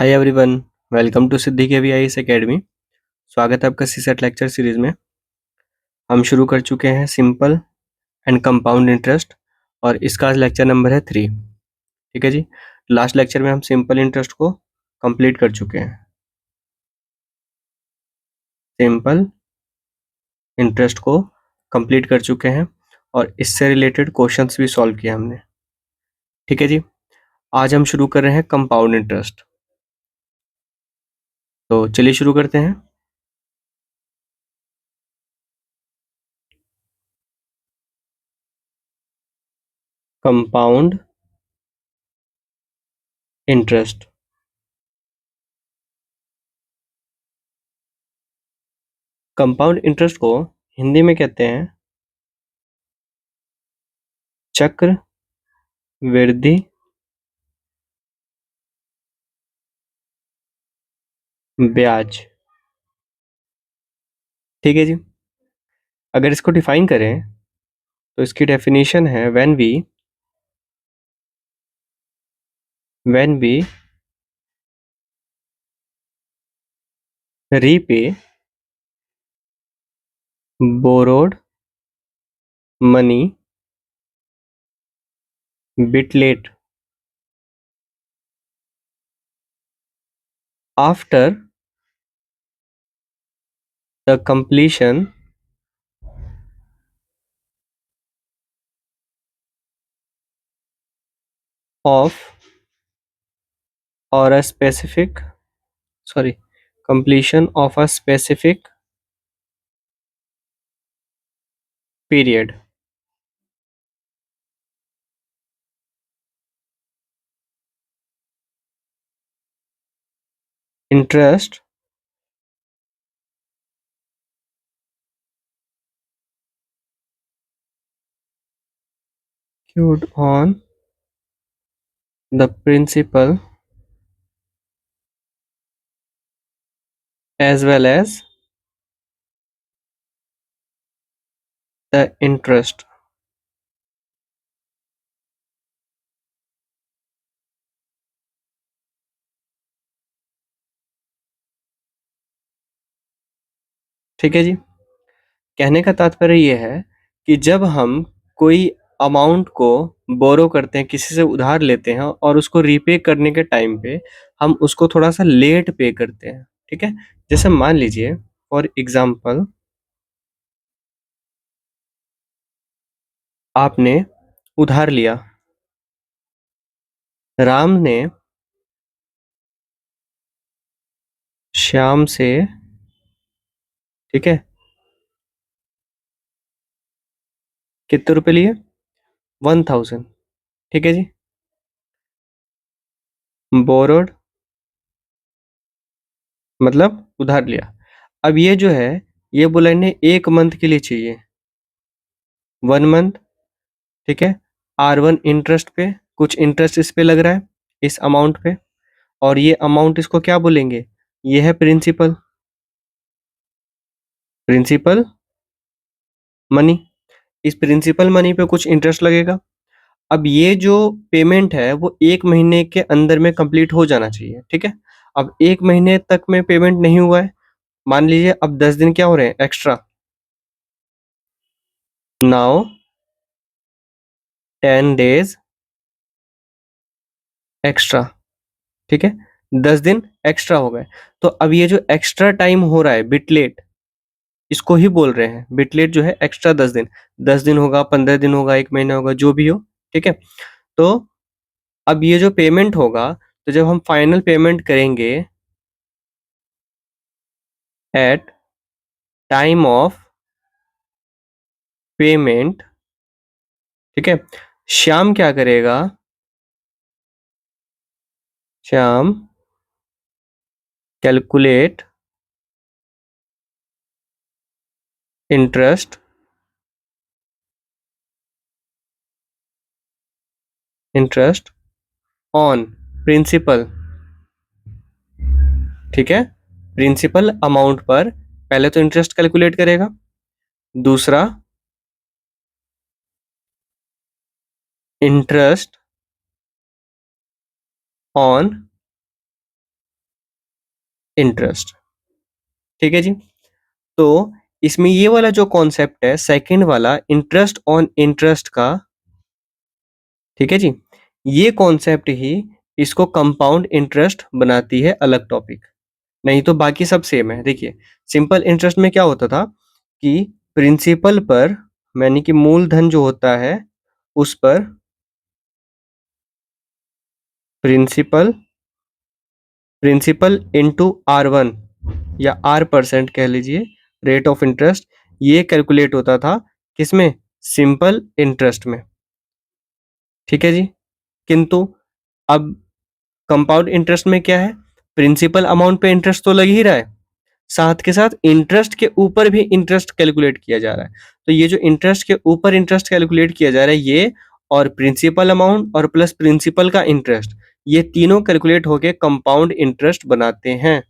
Hi everyone, welcome to सिद्धि के वीआईएस academy. स्वागत है आपका सीसेट लेक्चर सीरीज में। हम शुरू कर चुके हैं सिंपल एंड कंपाउंड इंटरेस्ट और इसका आज लेक्चर नंबर है 3। ठीक है जी। लास्ट लेक्चर में हम सिंपल इंटरेस्ट को कंप्लीट कर चुके हैं। सिंपल इंटरेस्ट को कंप्लीट कर चुके हैं और इससे रिलेटेड क्वेश्चंस भी सॉल्व किए हमने। ठीक है जी। आज हम शुरू कर रहे हैं कंपाउंड इंटरेस्ट। तो चलिए शुरू करते हैं। Compound interest. कंपाउंड इंटरेस्ट को हिंदी में कहते हैं चक्र वृद्धि ब्याज। ठीक है जी। अगर इसको डिफाइन करें तो इसकी डेफिनेशन है when we repay borrowed money bit late after the completion of or a specific completion of a specific period. Interest accrued on the principal as well as the interest. ठीक है जी। कहने का तात्पर्य ये है कि जब हम कोई अमाउंट को बोरो करते हैं, किसी से उधार लेते हैं और उसको रीपे करने के टाइम पे हम उसको थोड़ा सा लेट पे करते हैं। ठीक है। जैसे मान लीजिए फॉर एग्जाम्पल आपने उधार लिया, राम ने श्याम से, ठीक है, कितने रुपए लिए? 1000। ठीक है जी। बोरोड मतलब उधार लिया। अब ये जो है, ये बोला इन्हें 1 मंथ के लिए चाहिए, 1 मंथ। ठीक है। R1 इंटरेस्ट पे, कुछ इंटरेस्ट इस पे लग रहा है इस अमाउंट पे, और ये अमाउंट इसको क्या बोलेंगे? ये है प्रिंसिपल, प्रिंसिपल मनी। इस प्रिंसिपल मनी पे कुछ इंटरेस्ट लगेगा। अब ये जो पेमेंट है वो 1 महीने के अंदर में कंप्लीट हो जाना चाहिए। ठीक है। अब 1 महीने तक में पेमेंट नहीं हुआ है, मान लीजिए अब 10 दिन क्या हो रहे हैं एक्स्ट्रा, नाउ 10 डेज एक्स्ट्रा। ठीक है। 10 दिन एक्स्ट्रा हो गए। तो अब ये जो एक्स्ट्रा टाइम हो रहा है बिटलेट, इसको ही बोल रहे हैं बिटलेट जो है एक्स्ट्रा 10 दिन। 10 दिन होगा, 15 दिन होगा, 1 महीना होगा, जो भी हो। ठीक है। तो अब ये जो पेमेंट होगा, तो जब हम फाइनल पेमेंट करेंगे एट टाइम ऑफ पेमेंट, ठीक है, श्याम क्या करेगा? Shyam calculate interest interest on principal. ठीक है। प्रिंसिपल अमाउंट पर पहले तो इंटरेस्ट कैलकुलेट करेगा, दूसरा इंटरेस्ट ऑन इंटरेस्ट। ठीक है जी। तो इसमें ये वाला जो कॉन्सेप्ट है सेकंड वाला इंटरेस्ट ऑन इंटरेस्ट का, ठीक है जी, ये कॉन्सेप्ट ही इसको कंपाउंड इंटरेस्ट बनाती है अलग टॉपिक, नहीं तो बाकी सब सेम है। देखिए सिंपल इंटरेस्ट में क्या होता था कि प्रिंसिपल पर, यानी कि मूलधन जो होता है उस पर प्रिंसिपल प्रिंसिपल इंटू R1 या R% कह लीजिए, रेट ऑफ इंटरेस्ट, ये कैलकुलेट होता था किसमें, सिंपल इंटरेस्ट में। ठीक है जी। किंतु अब कंपाउंड इंटरेस्ट में क्या है, प्रिंसिपल अमाउंट पे इंटरेस्ट तो लग ही रहा है, साथ के साथ इंटरेस्ट के ऊपर भी इंटरेस्ट कैलकुलेट किया जा रहा है। तो ये जो इंटरेस्ट के ऊपर इंटरेस्ट कैलकुलेट किया जा रहा है ये, और प्रिंसिपल अमाउंट और प्लस प्रिंसिपल का इंटरेस्ट, ये तीनों कैलकुलेट होके कंपाउंड इंटरेस्ट बनाते हैं।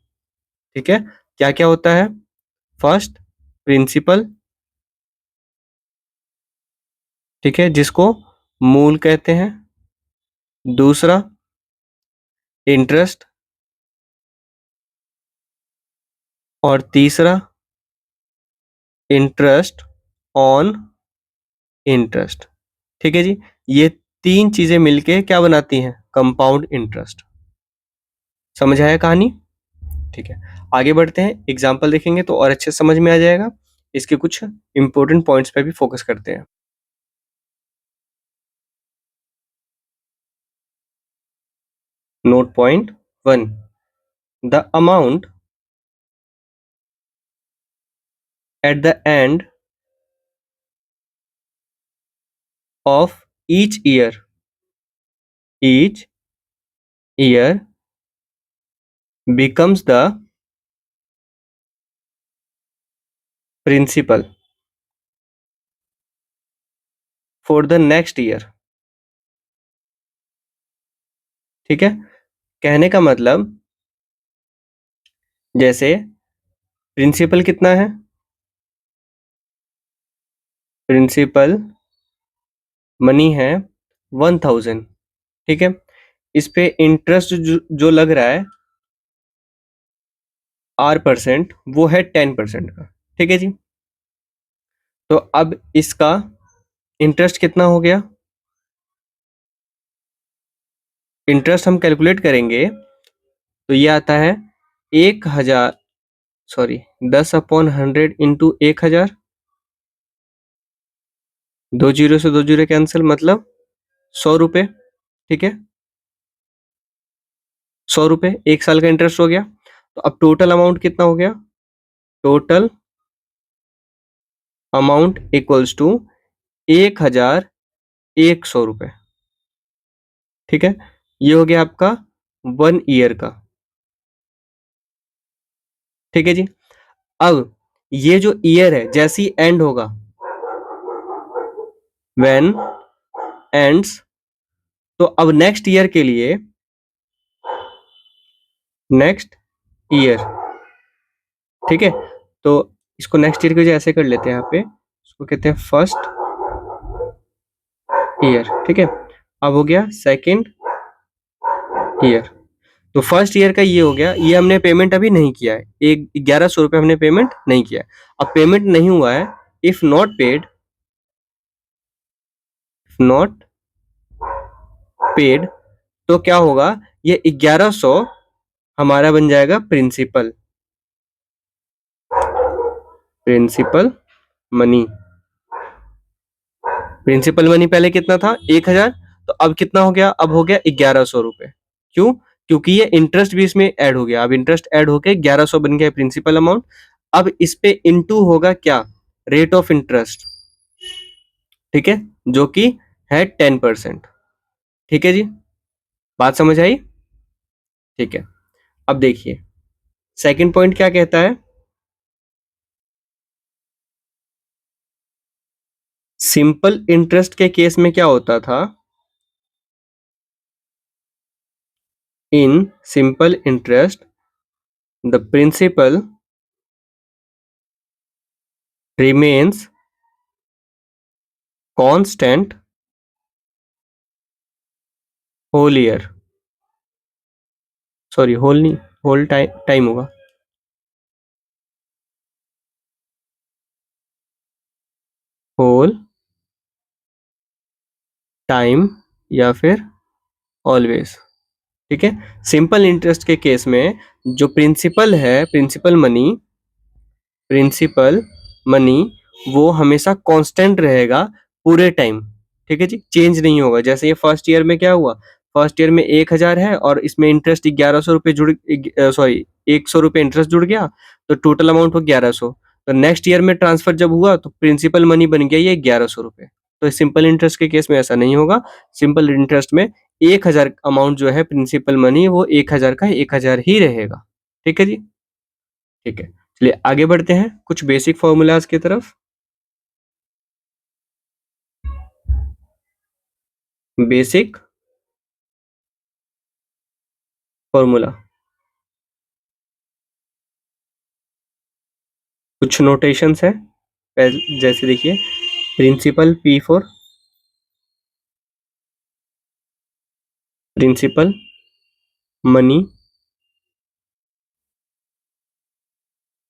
ठीक है। क्या क्या होता है, फर्स्ट प्रिंसिपल, ठीक है, जिसको मूल कहते हैं, दूसरा इंटरेस्ट, और तीसरा इंटरेस्ट ऑन इंटरेस्ट। ठीक है जी। ये तीन चीजें मिलके क्या बनाती हैं, कंपाउंड इंटरेस्ट। समझ आया कहानी। ठीक है, आगे बढ़ते हैं, एग्जाम्पल देखेंगे तो और अच्छे से समझ में आ जाएगा। इसके कुछ इंपॉर्टेंट पॉइंट्स पे भी फोकस करते हैं। Note point 1, the amount at the end of each year becomes the principal for the next year। ठीक है, कहने का मतलब जैसे प्रिंसिपल कितना है, प्रिंसिपल मनी है 1000। ठीक है, इस पे इंटरेस्ट जो लग रहा है R% वो है 10% का। ठीक है जी। तो अब इसका इंटरेस्ट कितना हो गया, इंटरेस्ट हम कैलकुलेट करेंगे तो ये आता है 1000, सॉरी 10/100 इंटू 1000, 2 जीरो से 2 जीरो कैंसिल, मतलब 100 रुपये। ठीक है, 100 रुपये 1 साल का इंटरेस्ट हो गया। तो अब टोटल अमाउंट कितना हो गया, टोटल अमाउंट इक्वल्स टू 1100 रुपये। ठीक है, ये हो गया आपका 1 ईयर का। ठीक है जी। अब ये जो ईयर है जैसे ही एंड होगा, व्हेन एंड्स, तो अब नेक्स्ट ईयर के लिए, नेक्स्ट ईयर, ठीक है, तो इसको नेक्स्ट ईयर की वजह ऐसे कर लेते हैं, यहाँ पे इसको कहते हैं फर्स्ट ईयर। ठीक है, अब हो गया सेकंड ईयर। तो फर्स्ट ईयर का ये हो गया, ये हमने पेमेंट अभी नहीं किया है, 1100 रुपये हमने पेमेंट नहीं किया है। अब पेमेंट नहीं हुआ है, इफ नॉट पेड, तो क्या होगा, ये 1100 हमारा बन जाएगा प्रिंसिपल मनी। प्रिंसिपल मनी पहले कितना था, 1000, तो अब कितना हो गया, अब हो गया 1100 रुपये। क्यों, क्योंकि ये इंटरेस्ट भी इसमें ऐड हो गया, अब इंटरेस्ट ऐड होके 1100 बन गया प्रिंसिपल अमाउंट। अब इस पे इंटू होगा क्या, रेट ऑफ इंटरेस्ट। ठीक है, जो कि है 10%। ठीक है जी, बात समझ आई। ठीक है, अब देखिए सेकंड पॉइंट क्या कहता है, सिंपल इंटरेस्ट के केस में क्या होता था, in simple interest the principal remains constant whole year, sorry whole नहीं, होल टाइम होगा, होल टाइम या फिर ऑलवेज। ठीक है। सिंपल इंटरेस्ट के केस में जो प्रिंसिपल है, प्रिंसिपल मनी वो हमेशा कांस्टेंट रहेगा पूरे टाइम। ठीक है जी, चेंज नहीं होगा। जैसे ये फर्स्ट ईयर में क्या हुआ, फर्स्ट ईयर में 1,000 है और इसमें इंटरेस्ट 1100 रुपये सॉरी 100 रुपये इंटरेस्ट जुड़ गया, तो टोटल अमाउंट हो 1100। तो नेक्स्ट ईयर में ट्रांसफर जब हुआ तो प्रिंसिपल मनी बन गया ये 1100 रुपये। तो सिंपल इंटरेस्ट के केस में ऐसा नहीं होगा। सिंपल इंटरेस्ट में 1,000 अमाउंट जो है प्रिंसिपल मनी वो 1,000 का 1,000 ही रहेगा। ठीक है जी। ठीक है, चलिए आगे बढ़ते हैं कुछ बेसिक फॉर्मूलाज की तरफ। बेसिक फॉर्मूला, कुछ नोटेशंस है। जैसे देखिए, principal principal money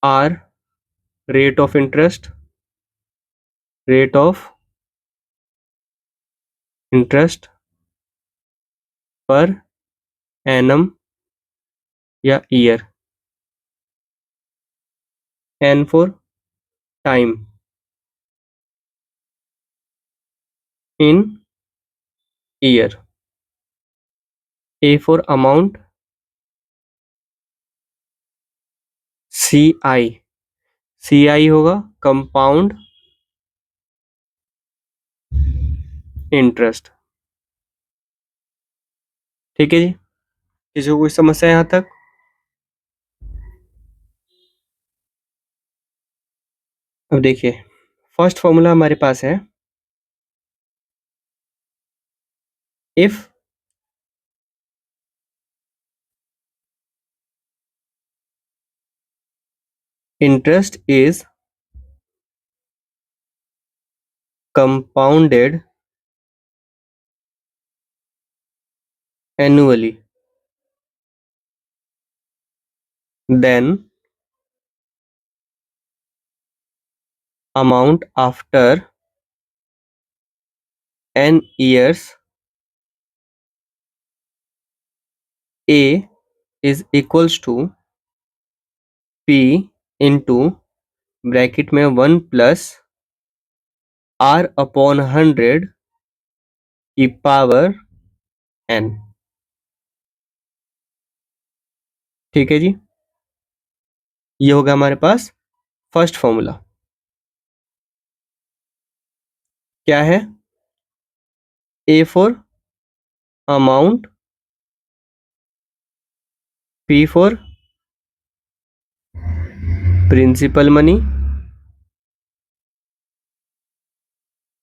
R rate of interest per annum या year. N for time in year. A for amount, C I होगा कंपाउंड इंटरेस्ट। ठीक है जी, किसी को कोई समस्या यहाँ तक? अब देखिए, फर्स्ट फॉर्मूला हमारे पास है, if interest is compounded annually, then amount after n years A is equals to P into bracket में 1 प्लस R अपॉन 100 की पावर n। ठीक है जी, ये होगा हमारे पास फर्स्ट फॉर्मूला। क्या है? A for amount, P for principal money,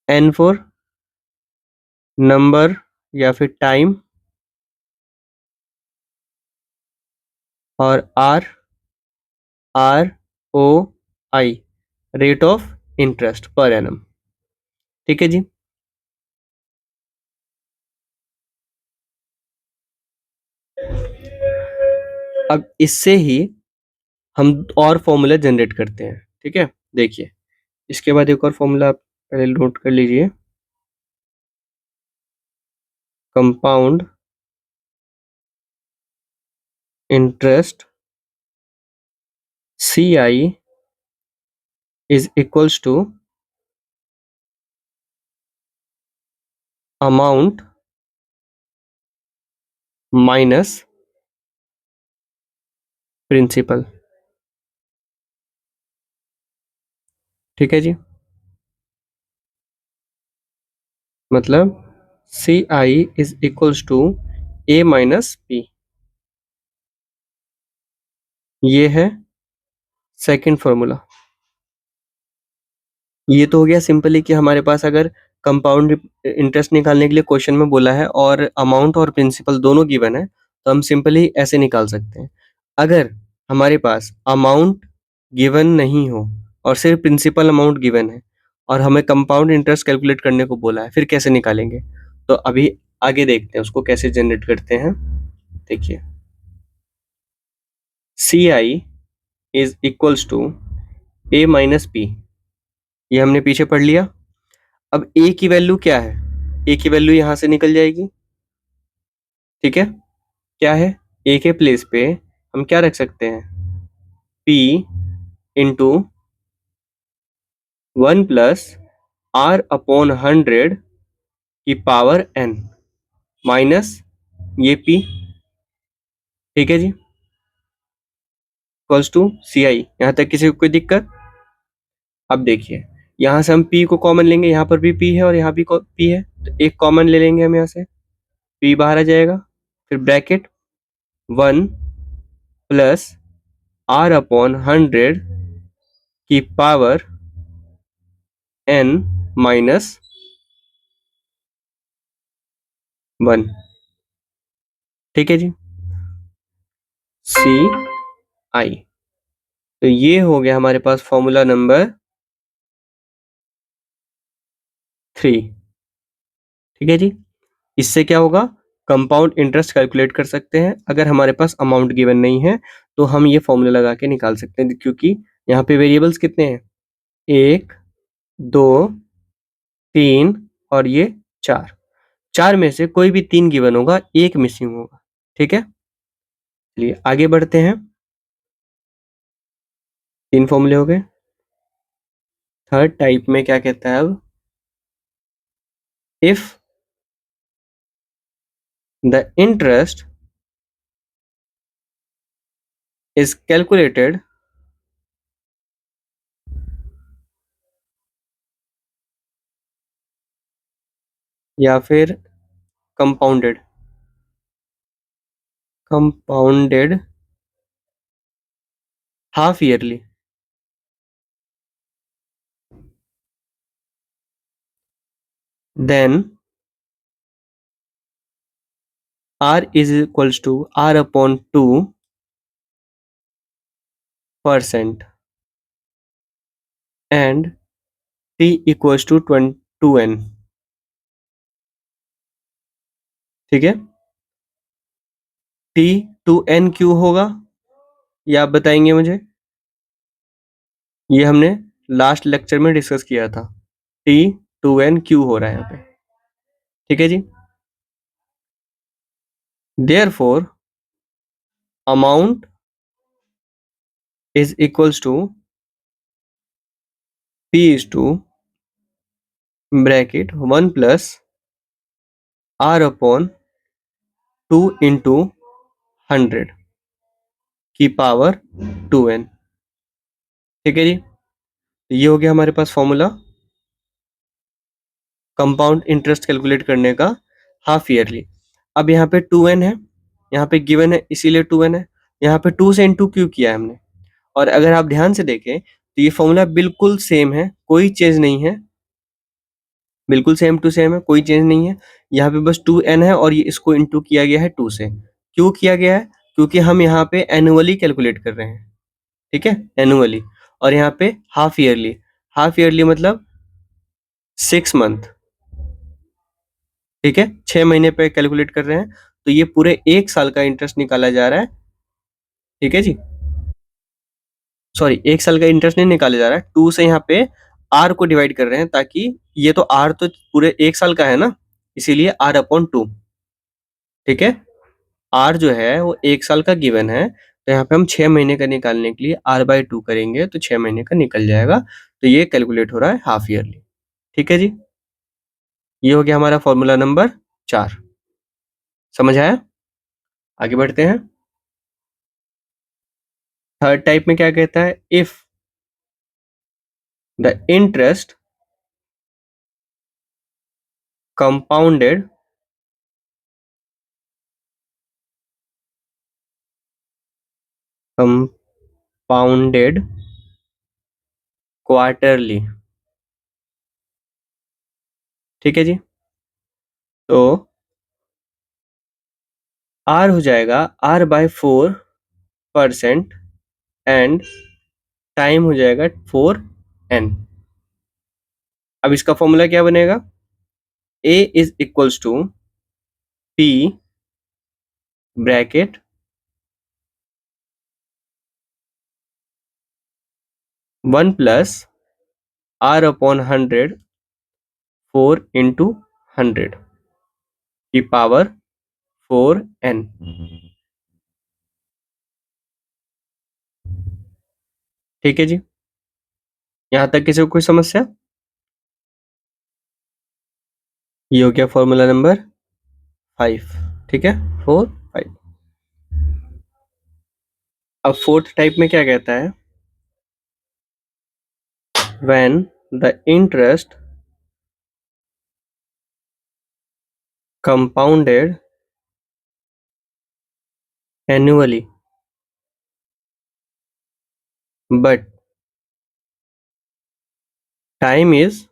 N for number या फिर टाइम, और ROI rate of interest per annum. ठीक है जी। अब इससे ही हम और फॉर्मूला जनरेट करते हैं। ठीक है, देखिए इसके बाद एक और फॉर्मूला आप पहले नोट कर लीजिए। Compound interest CI is equals to amount minus principal. ठीक है जी, मतलब CI is equals to A minus P। ये है सेकंड फॉर्मूला। ये तो हो गया सिंपली कि हमारे पास अगर कंपाउंड इंटरेस्ट निकालने के लिए क्वेश्चन में बोला है और अमाउंट और प्रिंसिपल दोनों गिवन है, तो हम सिंपली ऐसे निकाल सकते हैं। अगर हमारे पास अमाउंट गिवन नहीं हो और सिर्फ प्रिंसिपल अमाउंट गिवन है और हमें कंपाउंड इंटरेस्ट कैलकुलेट करने को बोला है, फिर कैसे निकालेंगे? तो अभी आगे देखते हैं उसको कैसे जनरेट करते हैं। देखिए, CI is equals to A minus P, ये हमने पीछे पढ़ लिया। अब ए की वैल्यू क्या है? ए की वैल्यू यहां से निकल जाएगी, ठीक है। क्या है? ए के प्लेस पे हम क्या रख सकते हैं? पी इंटू 1 + R/100 की पावर n माइनस ये पी, ठीक है जी, इक्वल्स टू सी आई। यहां तक किसी को कोई दिक्कत? अब देखिए, यहां से हम p को कॉमन लेंगे, यहां पर भी p है और यहाँ भी p है, तो एक कॉमन ले लेंगे हम, यहाँ से p बाहर आ जाएगा। फिर ब्रैकेट 1 + R/100 की पावर n माइनस 1, ठीक है जी, सी आई। तो ये हो गया हमारे पास फॉर्मूला नंबर 3, ठीक है जी। इससे क्या होगा? कंपाउंड इंटरेस्ट कैलकुलेट कर सकते हैं। अगर हमारे पास अमाउंट गिवन नहीं है तो हम ये फॉर्मूला लगा के निकाल सकते हैं, क्योंकि यहाँ पे वेरिएबल्स कितने हैं? 1, 2, 3 और ये 4। 4 में से कोई भी 3 गिवन होगा, एक मिसिंग होगा, ठीक है। चलिए आगे बढ़ते हैं। 3 फॉर्मूले हो गए। थर्ड टाइप में क्या कहता है अब? If the interest is calculated या फिर compounded, compounded half yearly, then R is equals to R/2% and T equals to 2n, ठीक है। T 2n क्यों होगा, ये आप बताएंगे मुझे। ये हमने लास्ट लेक्चर में डिस्कस किया था, T 2n क्यों हो रहा है यहाँ पे, ठीक है जी। Therefore amount is equals to P is to bracket 1 + R/2 × 100 की पावर 2n, ठीक है जी। ये हो गया हमारे पास फॉर्मूला कंपाउंड इंटरेस्ट कैलकुलेट करने का, हाफ ईयरली। अब यहाँ पे 2n है, यहाँ पे गिवन है इसीलिए 2n है। यहाँ पे 2 से इंटू क्यों किया है हमने? और अगर आप ध्यान से देखें तो ये फॉर्मूला बिल्कुल सेम है, कोई चेंज नहीं है, बिल्कुल सेम टू सेम है, कोई चेंज नहीं है। यहाँ पे बस 2n है और ये इसको इंटू किया गया है 2 से। क्यों किया गया है? क्योंकि हम यहाँ पे एनुअली कैलकुलेट कर रहे हैं, ठीक है, एनुअली। और यहाँ पे हाफ ईयरली, हाफ ईयरली मतलब 6 मंथ, ठीक है, 6 महीने पे कैलकुलेट कर रहे हैं। तो ये पूरे 1 साल का इंटरेस्ट निकाला जा रहा है, ठीक है जी। सॉरी, 1 साल का इंटरेस्ट नहीं निकाला जा रहा है, 2 से यहाँ पे आर को डिवाइड कर रहे हैं, ताकि ये तो आर तो पूरे 1 साल का है ना, इसीलिए R/2, ठीक है। आर जो है वो 1 साल का गिवन है, तो यहाँ पे हम 6 महीने का निकालने के लिए R/2 करेंगे तो 6 महीने का निकल जाएगा। तो ये कैलकुलेट हो रहा है हाफ ईयरली, ठीक है जी। ये हो गया हमारा फॉर्मूला नंबर 4, समझ आया? आगे बढ़ते हैं। थर्ड टाइप में क्या कहता है? If the interest compounded compounded quarterly, ठीक है जी। तो आर हो जाएगा R/4% एंड टाइम हो जाएगा 4n। अब इसका फॉर्मूला क्या बनेगा? A is equals to P bracket 1 + R/100 4 into 100 की पावर 4n। ठीक है जी, यहां तक किसी को कोई समस्या? ये हो गया फॉर्मूला नंबर 5। ठीक है, 4 5। अब फोर्थ टाइप में क्या कहता है? When the interest compounded annually but time is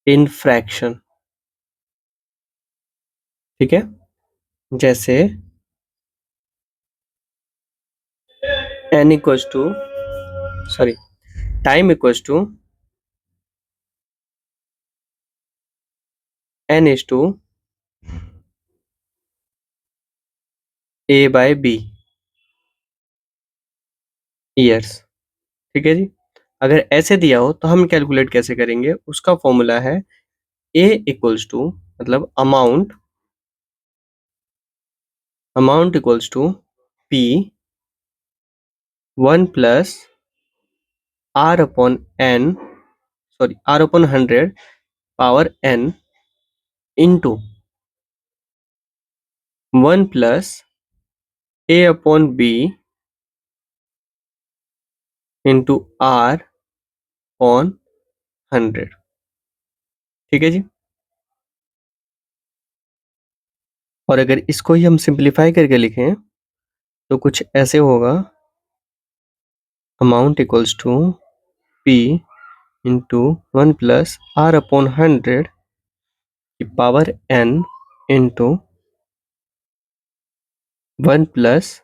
in fraction. ठीक है, जैसे n equals to sorry time equals to n is to a by b years. ठीक है जी, अगर ऐसे दिया हो तो हम कैलकुलेट कैसे करेंगे? उसका फॉर्मूला है a इक्वल्स टू मतलब amount equals to p 1 plus r upon n r upon 100 power n into 1 plus a upon b into r upon 100। ठीक है जी, और अगर इसको ही हम सिंप्लीफाई करके लिखें तो कुछ ऐसे होगा, amount equals to p into 1 plus r upon 100 की power n into 1 plus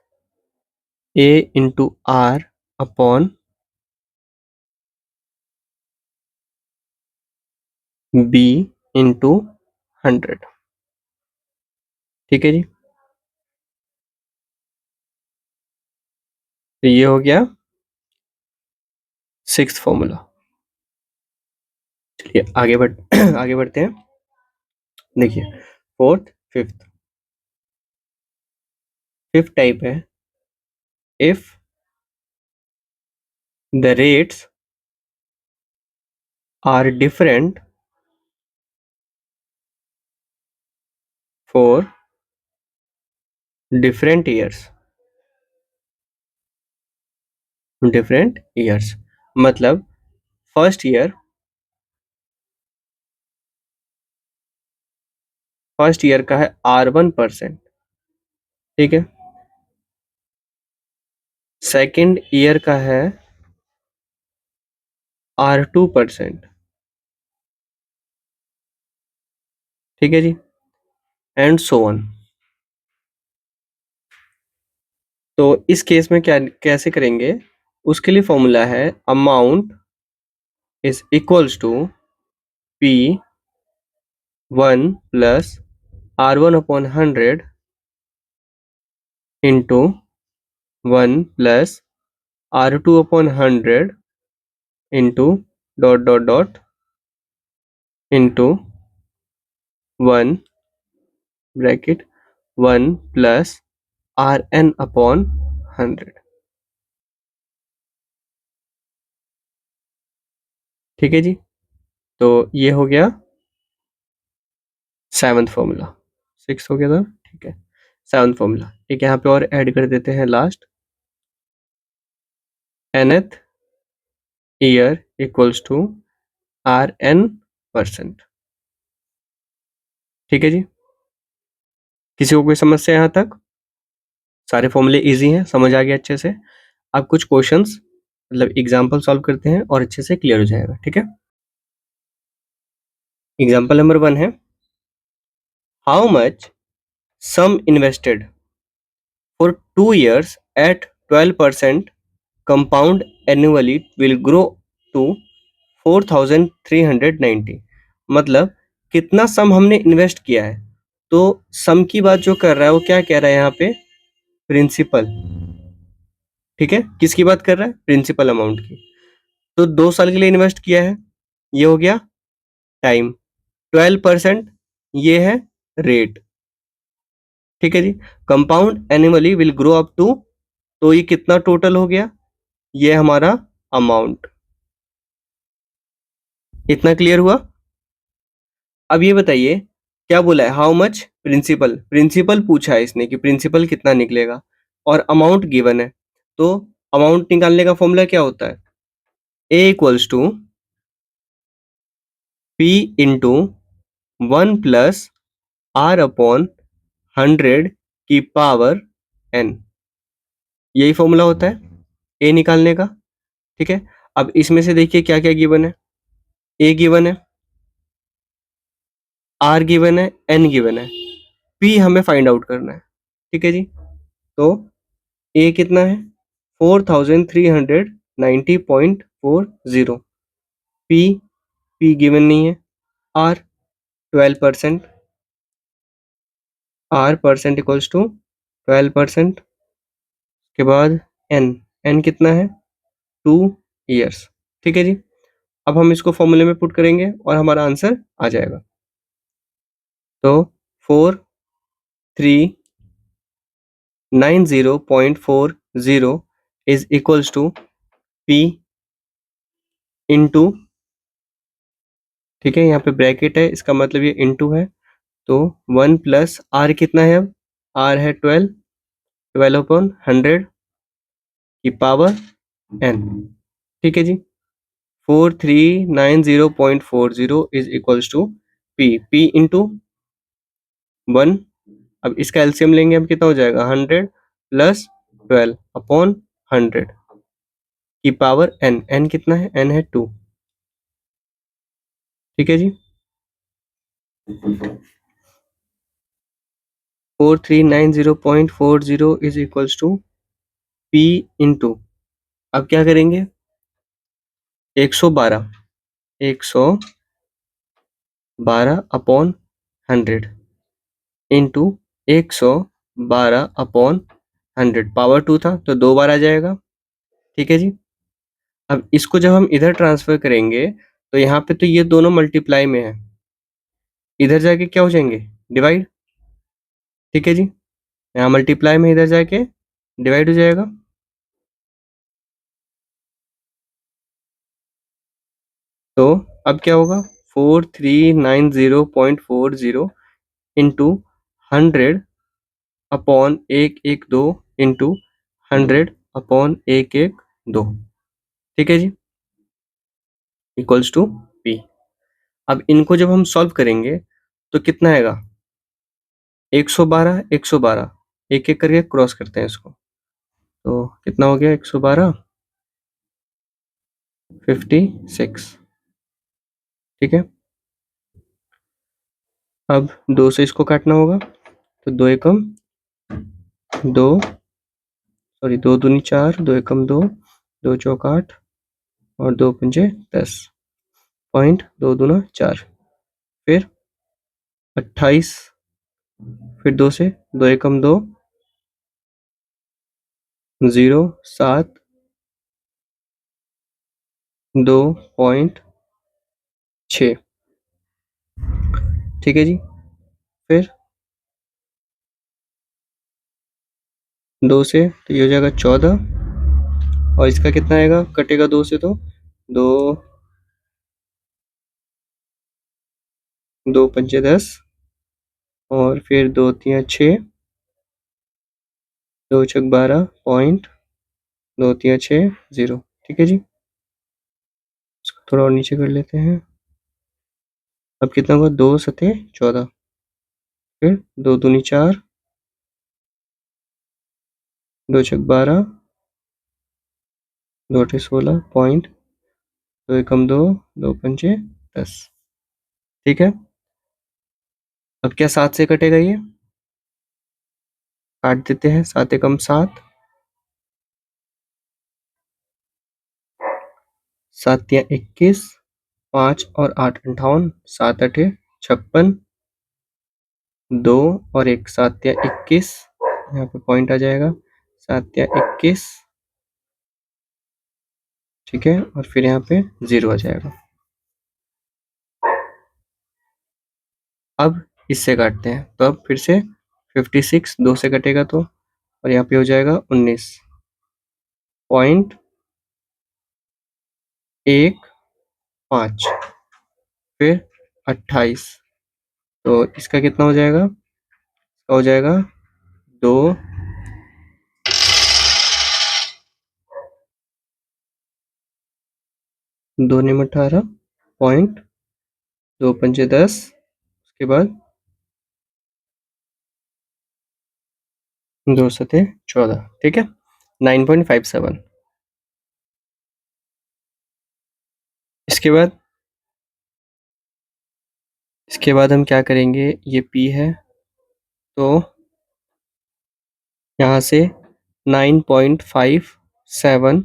a into r upon b into 100। ठीक है जी, तो ये हो गया सिक्स्थ फॉर्मूला। चलिए आगे आगे बढ़ते हैं। देखिए फोर्थ फिफ्थ टाइप है, if the rates are different for different years मतलब फर्स्ट ईयर का है R1%। ठीक है, सेकेंड ईयर का है R2%। ठीक है जी, एंड सो ऑन। तो इस केस में क्या कैसे करेंगे? उसके लिए फॉर्मूला है amount is equals to P1 plus R1 upon 100 into 1 plus R2 upon 100 into dot dot dot into 1 bracket 1 plus Rn upon 100। ठीक है जी, तो ये हो गया सेवन्थ फॉर्मूला। सिक्स हो गया था, ठीक है। सेवन्थ फॉर्मूला एक यहाँ पे और ऐड कर देते हैं, last nth year equals to Rn%। ठीक है जी, किसी को कोई समस्या यहाँ तक? सारे फॉर्मूले इजी हैं, समझ आ गया अच्छे से। अब कुछ क्वेश्चंस मतलब एग्जाम्पल सॉल्व करते हैं और अच्छे से क्लियर हो जाएगा। ठीक है, एग्जाम्पल नंबर 1 है, how much sum invested for 2 years at 12% compound annually will grow to 4390। मतलब कितना सम हमने इन्वेस्ट किया है, तो सम की बात जो कर रहा है वो क्या कह रहा है यहाँ पे? प्रिंसिपल। ठीक है, किसकी बात कर रहा है? प्रिंसिपल अमाउंट की। तो 2 साल के लिए इन्वेस्ट किया है, ये हो गया टाइम, 12% ये है रेट। ठीक है जी। Compound annually will grow up to, तो ये कितना टोटल हो गया, ये हमारा अमाउंट। इतना क्लियर हुआ। अब ये बताइए क्या बोला है, हाउ मच प्रिंसिपल, प्रिंसिपल पूछा है इसने कि प्रिंसिपल कितना निकलेगा, और अमाउंट गिवन है। तो अमाउंट निकालने का फॉर्मूला क्या होता है, A equals to P into 1 + R/100 की पावर n, यही फॉर्मूला होता है ए निकालने का। ठीक है। अब इसमें से देखिए क्या क्या गिवन है, ए गिवन है, आर गिवन है, एन गिवन है, पी हमें फाइंड आउट करना है। ठीक है जी। तो ए कितना है, 4390.40, पी, पी गिवन नहीं है, R 12%, R percent equals to 12%, के बाद एन, एन कितना है 2 years। ठीक है जी। अब हम इसको फॉर्मूले में पुट करेंगे और हमारा आंसर आ जाएगा। तो 4390.40 is equals to P into, ठीक है यहाँ पे ब्रैकेट है, इसका मतलब ये इंटू है, तो 1 + आर कितना है, अब आर है 12, 12/100 की पावर n। ठीक है जी। 4390.40 is equals to P, P into 1, अब इसका एलसीएम लेंगे हम, कितना हो जाएगा 100 + 12/100 की पावर n, n कितना है, n है 2। ठीक है जी। 4390.40 is equals to P into, अब क्या करेंगे 112, 112/100 इंटू 112/100, पावर 2 था तो 2 बार आ जाएगा। ठीक है जी। अब इसको जब हम इधर ट्रांसफर करेंगे तो यहाँ पे तो ये दोनों मल्टीप्लाई में है, इधर जाके क्या हो जाएंगे, डिवाइड। ठीक है जी। यहाँ मल्टीप्लाई में, इधर जाके डिवाइड हो जाएगा। तो अब क्या होगा, 4390.40 इंटू 100/112 इंटू 100/112। ठीक है जी, इक्वल्स टू पी। अब इनको जब हम सॉल्व करेंगे तो कितना आएगा, 112, 112, एक एक करके क्रॉस करते हैं इसको, तो कितना हो गया 112, 56। ठीक है। अब 2 से इसको काटना होगा, तो 2 एकम 2, सॉरी 2 दूनी 4, 2 एकम 2, 2 चौक 8 और 2 पंजे 10, पॉइंट 2 दूना 4, फिर 28, फिर 2 से 2 एकम 2, 0 7 2.6। ठीक है जी। फिर 2 से तो ये हो जाएगा 14, और इसका कितना आएगा, कटेगा 2 से तो 2, 2 पंजे 10, और फिर 2 तियां 6, 2 छक 12, पॉइंट 2 तियां 6, 0। ठीक है जी। इसको थोड़ा और नीचे कर लेते हैं। अब कितना होगा, 2 सते 14, फिर 2 दूनी 4, 2 छक 12, 2 अठे 16, पॉइंट 2 एकम 2, 2 पंजे 10। ठीक है। अब क्या 7 से कटेगा, ये काट देते हैं, 7 एकम 7, 7 तियां 21, 5 और 8 58, 7 अठे 56, 2 और 1, 7 तियां 21, यहाँ पे पॉइंट आ जाएगा, 7 तियां 21। ठीक है, और फिर यहाँ पे 0 आ जाएगा। अब इससे काटते हैं, तो अब फिर से 56 2 से कटेगा तो, और यहाँ पे हो जाएगा 19.15, फिर 28, तो इसका कितना हो जाएगा? हो जाएगा 2, 2 नियम 18 पॉइंट 2 पंचे 10, उसके बाद 2 सते 14, ठीक है, 9.57। इसके बाद हम क्या करेंगे, ये P है, तो यहाँ से 9.57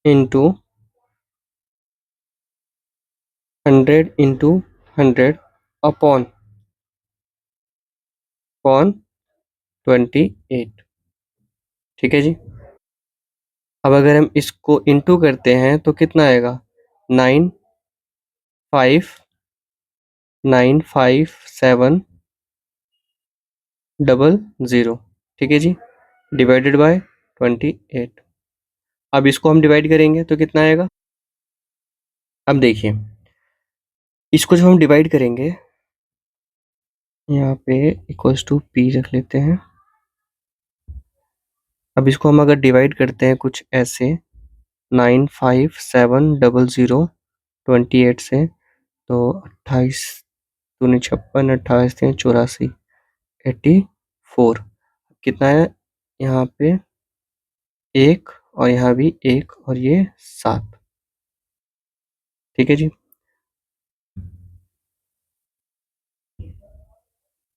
इंटू 100 इंटू 100 अपॉन 28, ठीक है जी। अब अगर हम इसको इंटू करते हैं तो कितना आएगा? 9595700, ठीक है जी, डिवाइडेड बाय 28। अब इसको हम डिवाइड करेंगे तो कितना आएगा? अब देखिए, इसको जब हम डिवाइड करेंगे, यहाँ पे इक्वल्स टू P रख लेते हैं। अब इसको हम अगर डिवाइड करते हैं कुछ ऐसे 9570028 से, तो 28 दूनी 56, 28 3 84, 84, कितना है यहाँ पे? 1, और यहाँ भी 1, और ये 7, ठीक है जी।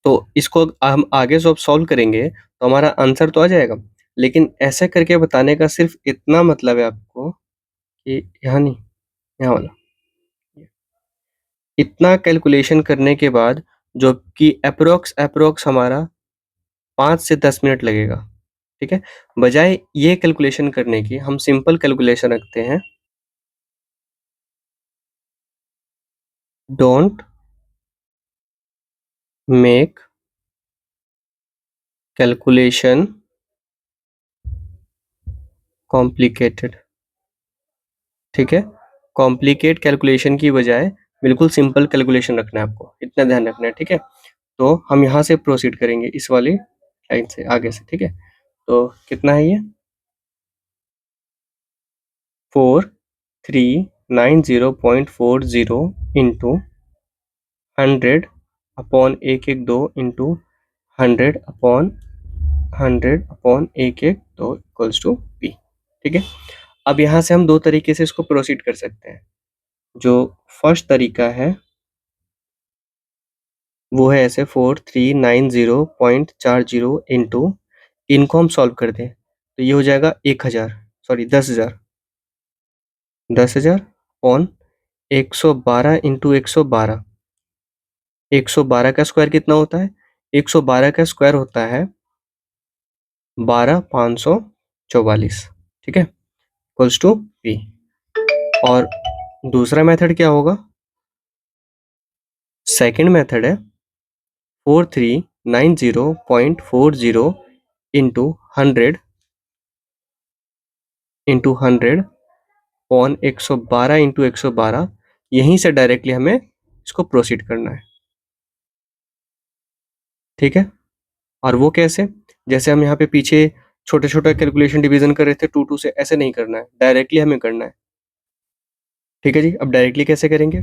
तो इसको हम आगे जब सॉल्व करेंगे तो हमारा आंसर तो आ जाएगा, लेकिन ऐसे करके बताने का सिर्फ इतना मतलब है आपको कि यहाँ नहीं, यहाँ वाला, इतना कैलकुलेशन करने के बाद, जो कि अप्रोक्स हमारा 5 से 10 मिनट लगेगा, ठीक है, बजाय ये कैलकुलेशन करने की हम सिंपल कैलकुलेशन रखते हैं। डोंट मेक कैलकुलेशन कॉम्प्लिकेटेड, ठीक है, कॉम्प्लिकेट कैलकुलेशन की बजाय बिल्कुल सिंपल कैलकुलेशन रखना है आपको, इतना ध्यान रखना है, ठीक है। तो हम यहाँ से प्रोसीड करेंगे इस वाली लाइन से आगे से, ठीक है। तो कितना है ये? 4390.40 into 100 upon 112 into 100 upon 100 upon 112 equals to P, ठीक है। अब यहाँ से हम दो तरीके से इसको प्रोसीड कर सकते हैं। जो फर्स्ट तरीका है वो है ऐसे 4390.40 इंटू, इनको हम सॉल्व कर दें तो ये हो जाएगा 1000, सॉरी 10,000, 10,000 अपॉन 112 इंटू 112, 112 का स्क्वायर कितना होता है? 112 का स्क्वायर होता है 12,544, ठीक है, इक्वल्स टू P। और दूसरा मेथड क्या होगा? सेकंड मेथड है 4390.40 इंटू 100 अपॉन 112 इंटू 112, यहीं से डायरेक्टली हमें इसको प्रोसीड करना है, ठीक है। और वो कैसे? जैसे हम यहाँ पे पीछे छोटे छोटे कैलकुलेशन डिवीजन कर रहे थे 2 2 से, ऐसे नहीं करना है, डायरेक्टली हमें करना है, ठीक है जी। अब डायरेक्टली कैसे करेंगे?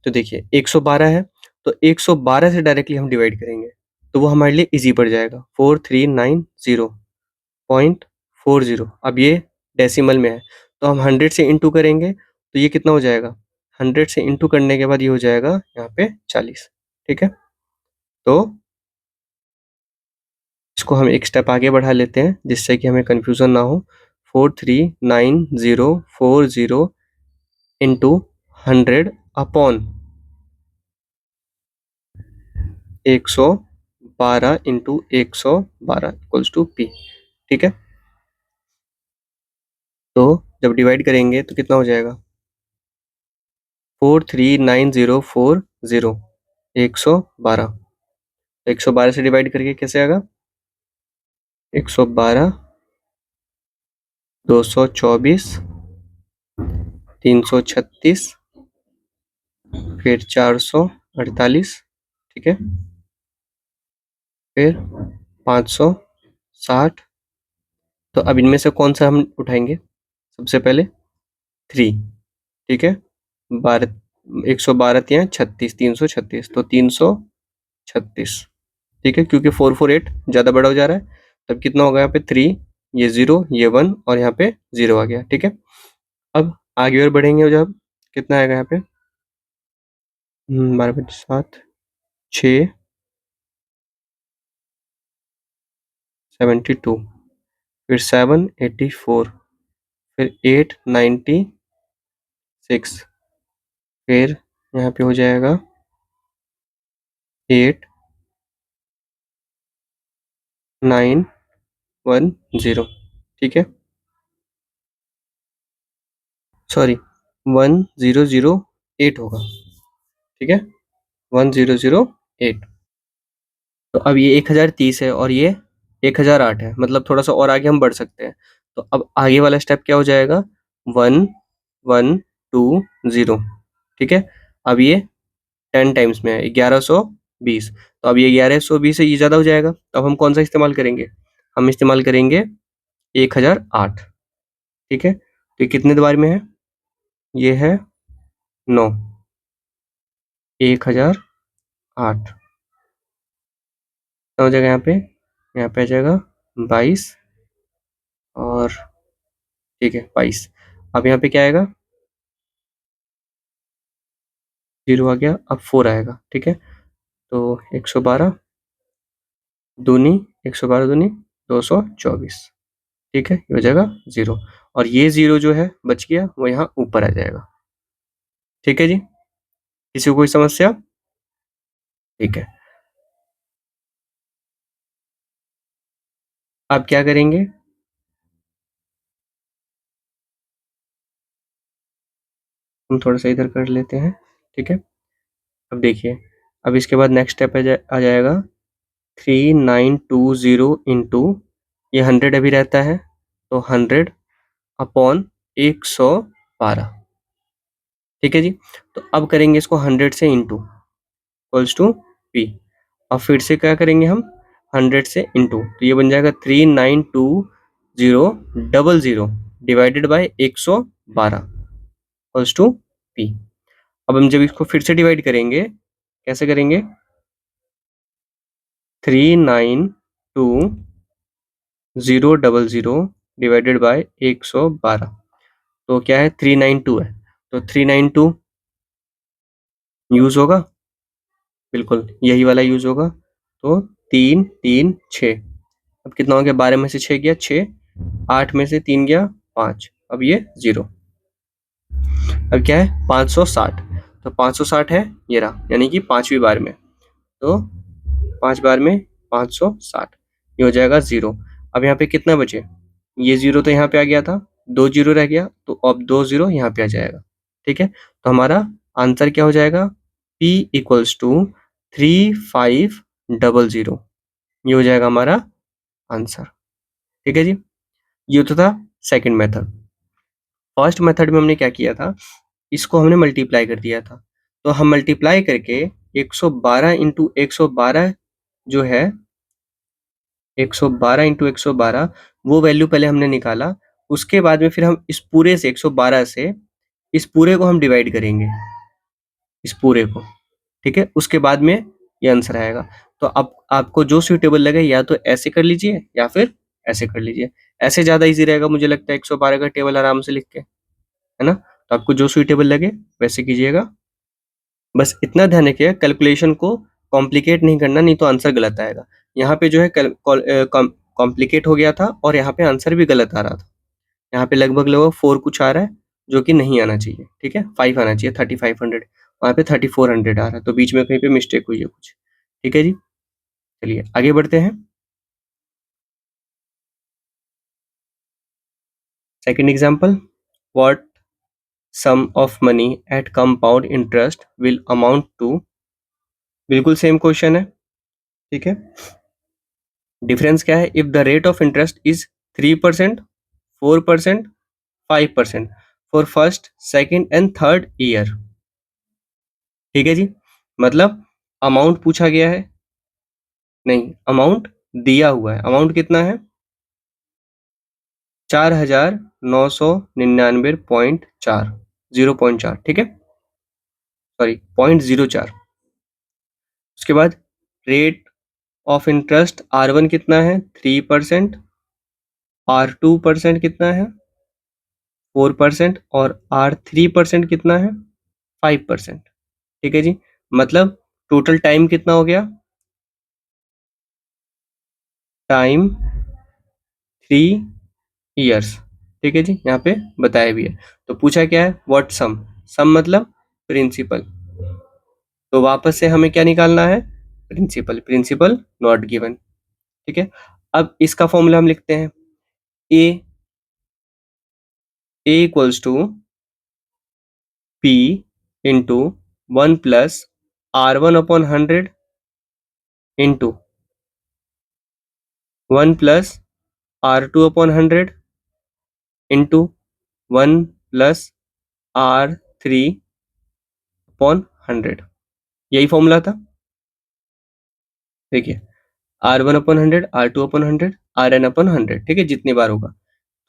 तो देखिए 112 है, तो 112 से डायरेक्टली हम डिवाइड करेंगे, तो वो हमारे लिए इजी पड़ जाएगा, 4390.40। अब ये डेसिमल में है, तो हम 100 से इंटू करेंगे तो ये कितना हो जाएगा? 100 से इंटू करने के बाद ये हो जाएगा यहाँ पे 40, ठीक है। तो इसको हम एक स्टेप आगे बढ़ा लेते हैं जिससे कि हमें कंफ्यूजन ना हो। 439040 into 100 upon 112 into 112 equals to P, ठीक है। तो जब डिवाइड करेंगे तो कितना हो जाएगा? 439040 112। 112 से डिवाइड करके कैसे आएगा? 112, 224, 336, फिर 448, ठीक है, फिर 560। तो अब इनमें से कौन सा हम उठाएंगे? सबसे पहले 3, ठीक है, 12, 112 तिया 36, 336, तो 336, ठीक है, क्योंकि 448 ज़्यादा बड़ा हो जा रहा है, तब कितना होगा यहाँ पे? 3, ये 0, ये 1 और यहाँ पे 0 आ गया, ठीक है। अब आगे और बढ़ेंगे जब, कितना आएगा यहाँ पे? 12 बटे 7, 6, 72, फिर 7, 84, फिर 8, 96, फिर यहाँ पे हो जाएगा 8, 9, 1, 0, ठीक है, सॉरी 1008 होगा, ठीक है, 1008। तो अब ये 1030 है और ये 1008 है, मतलब थोड़ा सा और आगे हम बढ़ सकते हैं। तो अब आगे वाला स्टेप क्या हो जाएगा? 1120, ठीक है। अब ये 10 टाइम्स में है, 1120। तो अब ये 1120 है, ये ज़्यादा हो जाएगा, तो अब हम कौन सा इस्तेमाल करेंगे? हम इस्तेमाल करेंगे 1008, ठीक है। तो ये कितने बार में है? ये है 9, 1008 हो जाएगा यहाँ पे आ जाएगा 22 और ठीक है 22। अब यहाँ पे क्या आएगा? 0 आ गया, अब 4 आएगा, ठीक है। तो 112 दूनी, 112 दूनी 224, ठीक है, ये हो जाएगा 0। और ये 0 जो है बच गया, वो यहाँ ऊपर आ जाएगा, ठीक है जी। किसी को कोई समस्या? ठीक है, आप क्या करेंगे? हम थोड़ा सा इधर कर लेते हैं, ठीक है। अब देखिए, अब इसके बाद नेक्स्ट स्टेप आ जाएगा 3920 इंटू, ये 100 अभी रहता है, तो 100 अपॉन 112, ठीक है जी। तो अब करेंगे इसको 100 से इंटू, इक्वल्स टू पी। अब फिर से क्या करेंगे हम? 100 से इंटू, तो ये बन जाएगा 3920 divided by 112 equals to P. अब हम जब इसको फिर से डिवाइड करेंगे, कैसे करेंगे? 3920 डिवाइडेड बाय 112, तो क्या है? 392 है, तो 392 यूज होगा, बिल्कुल यही वाला यूज होगा। तो 3 3 6, अब कितना हो गया? 12 में से 6 गया 6, 8 में से 3 गया 5, अब ये 0। अब क्या है? 560, तो 560 है ये रहा, यानी कि पांचवी बार में, तो 5 बार में 560, ये हो जाएगा 0। अब यहाँ पे कितना बचे? ये 0 तो यहाँ पे आ गया था, 2 0 रह गया, तो अब 2 0 यहाँ पे आ जाएगा, ठीक है। तो हमारा आंसर क्या हो जाएगा? P इक्वल्स टू 3500, ये हो जाएगा हमारा आंसर, ठीक है जी। ये तो था सेकंड मेथड। फर्स्ट मेथड में हमने क्या किया था? इसको हमने मल्टीप्लाई कर दिया था, तो हम मल्टीप्लाई करके 112 इंटू 112 जो है, 112 इंटू 112 वो वैल्यू पहले हमने निकाला। उसके बाद में फिर हम इस पूरे से 112 से इस पूरे को हम डिवाइड करेंगे, इस पूरे को, ठीक है। उसके बाद में ये आंसर आएगा। तो अब आपको जो सूटेबल लगे, या तो ऐसे कर लीजिए या फिर ऐसे कर लीजिए। ऐसे ज़्यादा ईज़ी रहेगा मुझे लगता है, 112 का टेबल आराम से लिख के, है ना? तो आपको जो सूटेबल लगे वैसे कीजिएगा। बस इतना ध्यान रखिएगा, कैलकुलेशन को कॉम्प्लिकेट नहीं करना, नहीं तो आंसर गलत आएगा। यहाँ पे जो है कॉम्प्लिकेट हो गया था और यहाँ पे आंसर भी गलत आ रहा था। यहाँ पे लगभग लगभग 4 कुछ आ रहा है, जो कि नहीं आना चाहिए, ठीक है। 5 आना चाहिए, 3500, वहाँ पे 3400 आ रहा है, तो बीच में कहीं पे मिस्टेक हुई है कुछ, ठीक है जी। चलिए आगे बढ़ते हैं। Second example, what sum of money at compound interest will amount to बिल्कुल सेम क्वेश्चन है, ठीक है। डिफरेंस क्या है? If the rate of interest is 3%, 4%, 5% for first, second and third year. ठीक है जी, मतलब अमाउंट पूछा गया है, नहीं अमाउंट दिया हुआ है। अमाउंट कितना है? 4,999.4, 0.4, ठीक है, सॉरी 0.04। उसके बाद रेट ऑफ इंटरेस्ट R1 कितना है? 3%, R2% कितना है? 4%, और R3% कितना है? 5%। ठीक है जी, मतलब टोटल टाइम कितना हो गया? Time 3 years. ठीक है जी, यहाँ पे बताया भी है। तो पूछा क्या है? व्हाट सम, सम मतलब प्रिंसिपल। तो वापस से हमें क्या निकालना है? Principal, principal not given. ठीक है, अब इसका फॉर्मूला हम लिखते हैं। A equals to P into 1 + R1/100 into 1 + R2/100 into 1 + R3/100। यही फॉर्मूला था। देखिए, R1/100, R2/100, Rn/100, ठीक है, जितनी बार होगा।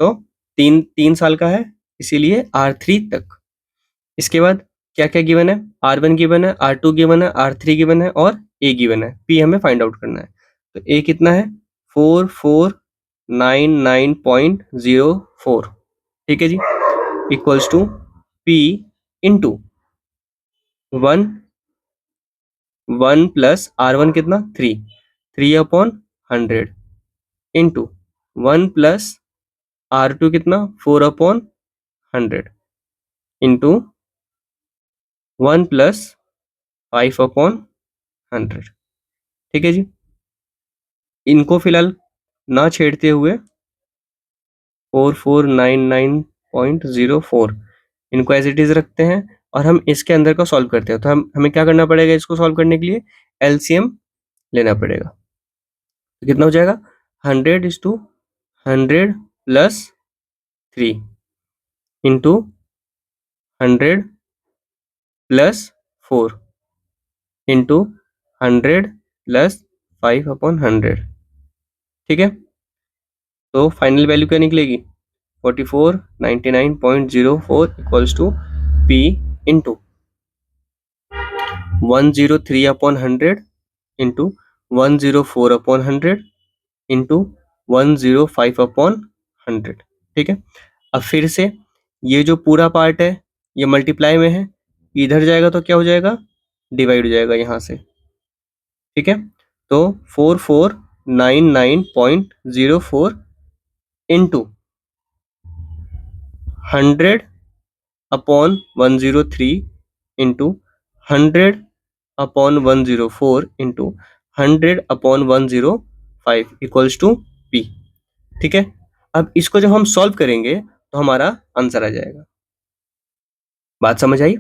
तो 3 साल का है, इसीलिए R3 तक। इसके बाद क्या क्या गिवन है? R1 गिवन है, R2 गिवन है, R3 गिवन है, और A गिवन है। P हमें फाइंड आउट करना है। तो A कितना है? 4499.04। ठीक है जी, equals to P into 1 + R1 कितना? 3/100 इंटू 1 + R2 कितना? 4/100 इंटू 1 + 5/100। ठीक है जी, इनको फिलहाल ना छेड़ते हुए 4499.04 इनको एज इट इज रखते हैं, और हम इसके अंदर का सॉल्व करते हैं। तो हमें क्या करना पड़ेगा? इसको सॉल्व करने के लिए एलसीएम लेना पड़ेगा। तो कितना हो जाएगा? 100:100 + 3 इंटू 100 + 4 इंटू 100 + 5/100। ठीक है, तो फाइनल वैल्यू क्या निकलेगी? 4499.04 equals to P into 103/100 into 104/100 into 105/100। ठीक है, अब फिर से ये जो पूरा पार्ट है ये मल्टीप्लाई में है, इधर जाएगा तो क्या हो जाएगा? डिवाइड हो जाएगा यहाँ से। ठीक है, तो 4499.04 into 100/103 into 100/104 into 100/105 equals to P। ठीक है, अब इसको जब हम सॉल्व करेंगे तो हमारा आंसर आ जाएगा। बात समझ आई?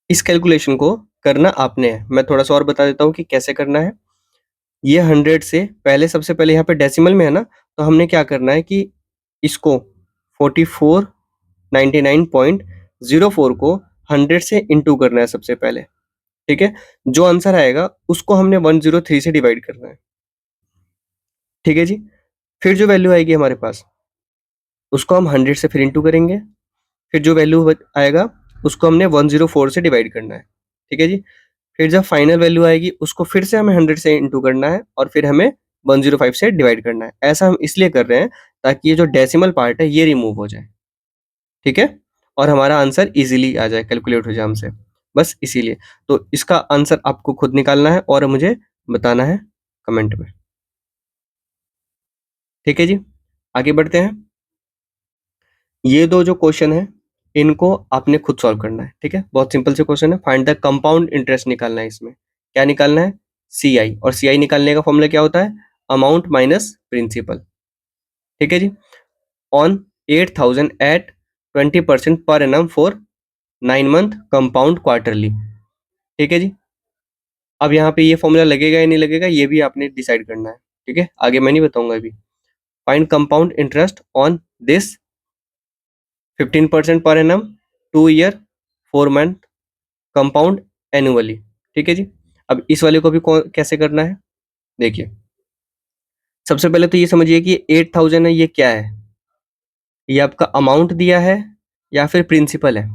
इस कैलकुलेशन को करना आपने है, मैं थोड़ा सा और बता देता हूँ कि कैसे करना है। ये 100 से पहले, सबसे पहले यहाँ पे डेसिमल में है ना, तो हमने क्या करना है कि इसको 4499.04 को 100 से इंटू करना है सबसे पहले। ठीक है, जो आंसर आएगा उसको हमने 103 से डिवाइड करना है। ठीक है जी, फिर जो वैल्यू आएगी हमारे पास उसको हम 100 से फिर इंटू करेंगे। फिर जो वैल्यू आएगा उसको हमने 104 से डिवाइड करना है। ठीक है जी, फिर जब फाइनल वैल्यू आएगी उसको फिर से हमें 100 से इंटू करना है, और फिर हमें 105 से डिवाइड करना है। ऐसा हम इसलिए कर रहे हैं ताकि ये जो डेसिमल पार्ट है ये रिमूव हो जाए। ठीक है, और हमारा आंसर इजीली आ जाए, कैलकुलेट हो जाए हमसे, बस इसीलिए। तो इसका आंसर आपको खुद निकालना है और मुझे बताना है कमेंट में। ठीक है जी, आगे बढ़ते हैं। ये दो जो क्वेश्चन है इनको आपने खुद सॉल्व करना है। ठीक है, बहुत सिंपल से क्वेश्चन है। फाइंड द कंपाउंड इंटरेस्ट निकालना है। इसमें क्या निकालना है? CI, और CI निकालने का फॉर्मूला क्या होता है? Amount minus principal. ठीक है जी, on 8,000 at 20% per annum for 9 month compound quarterly. ठीक है जी। अब यहाँ पे ये फॉर्मूला लगेगा या नहीं लगेगा ये भी आपने डिसाइड करना है, ठीक है, आगे मैं नहीं बताऊंगा अभी। Find compound interest on this 15% per annum 2 year 4 month compound annually, ठीक है जी। अब इस वाले को भी कैसे करना है, देखिए सबसे पहले तो ये समझिए कि 8,000 है, ये क्या है, ये आपका अमाउंट दिया है या फिर प्रिंसिपल है,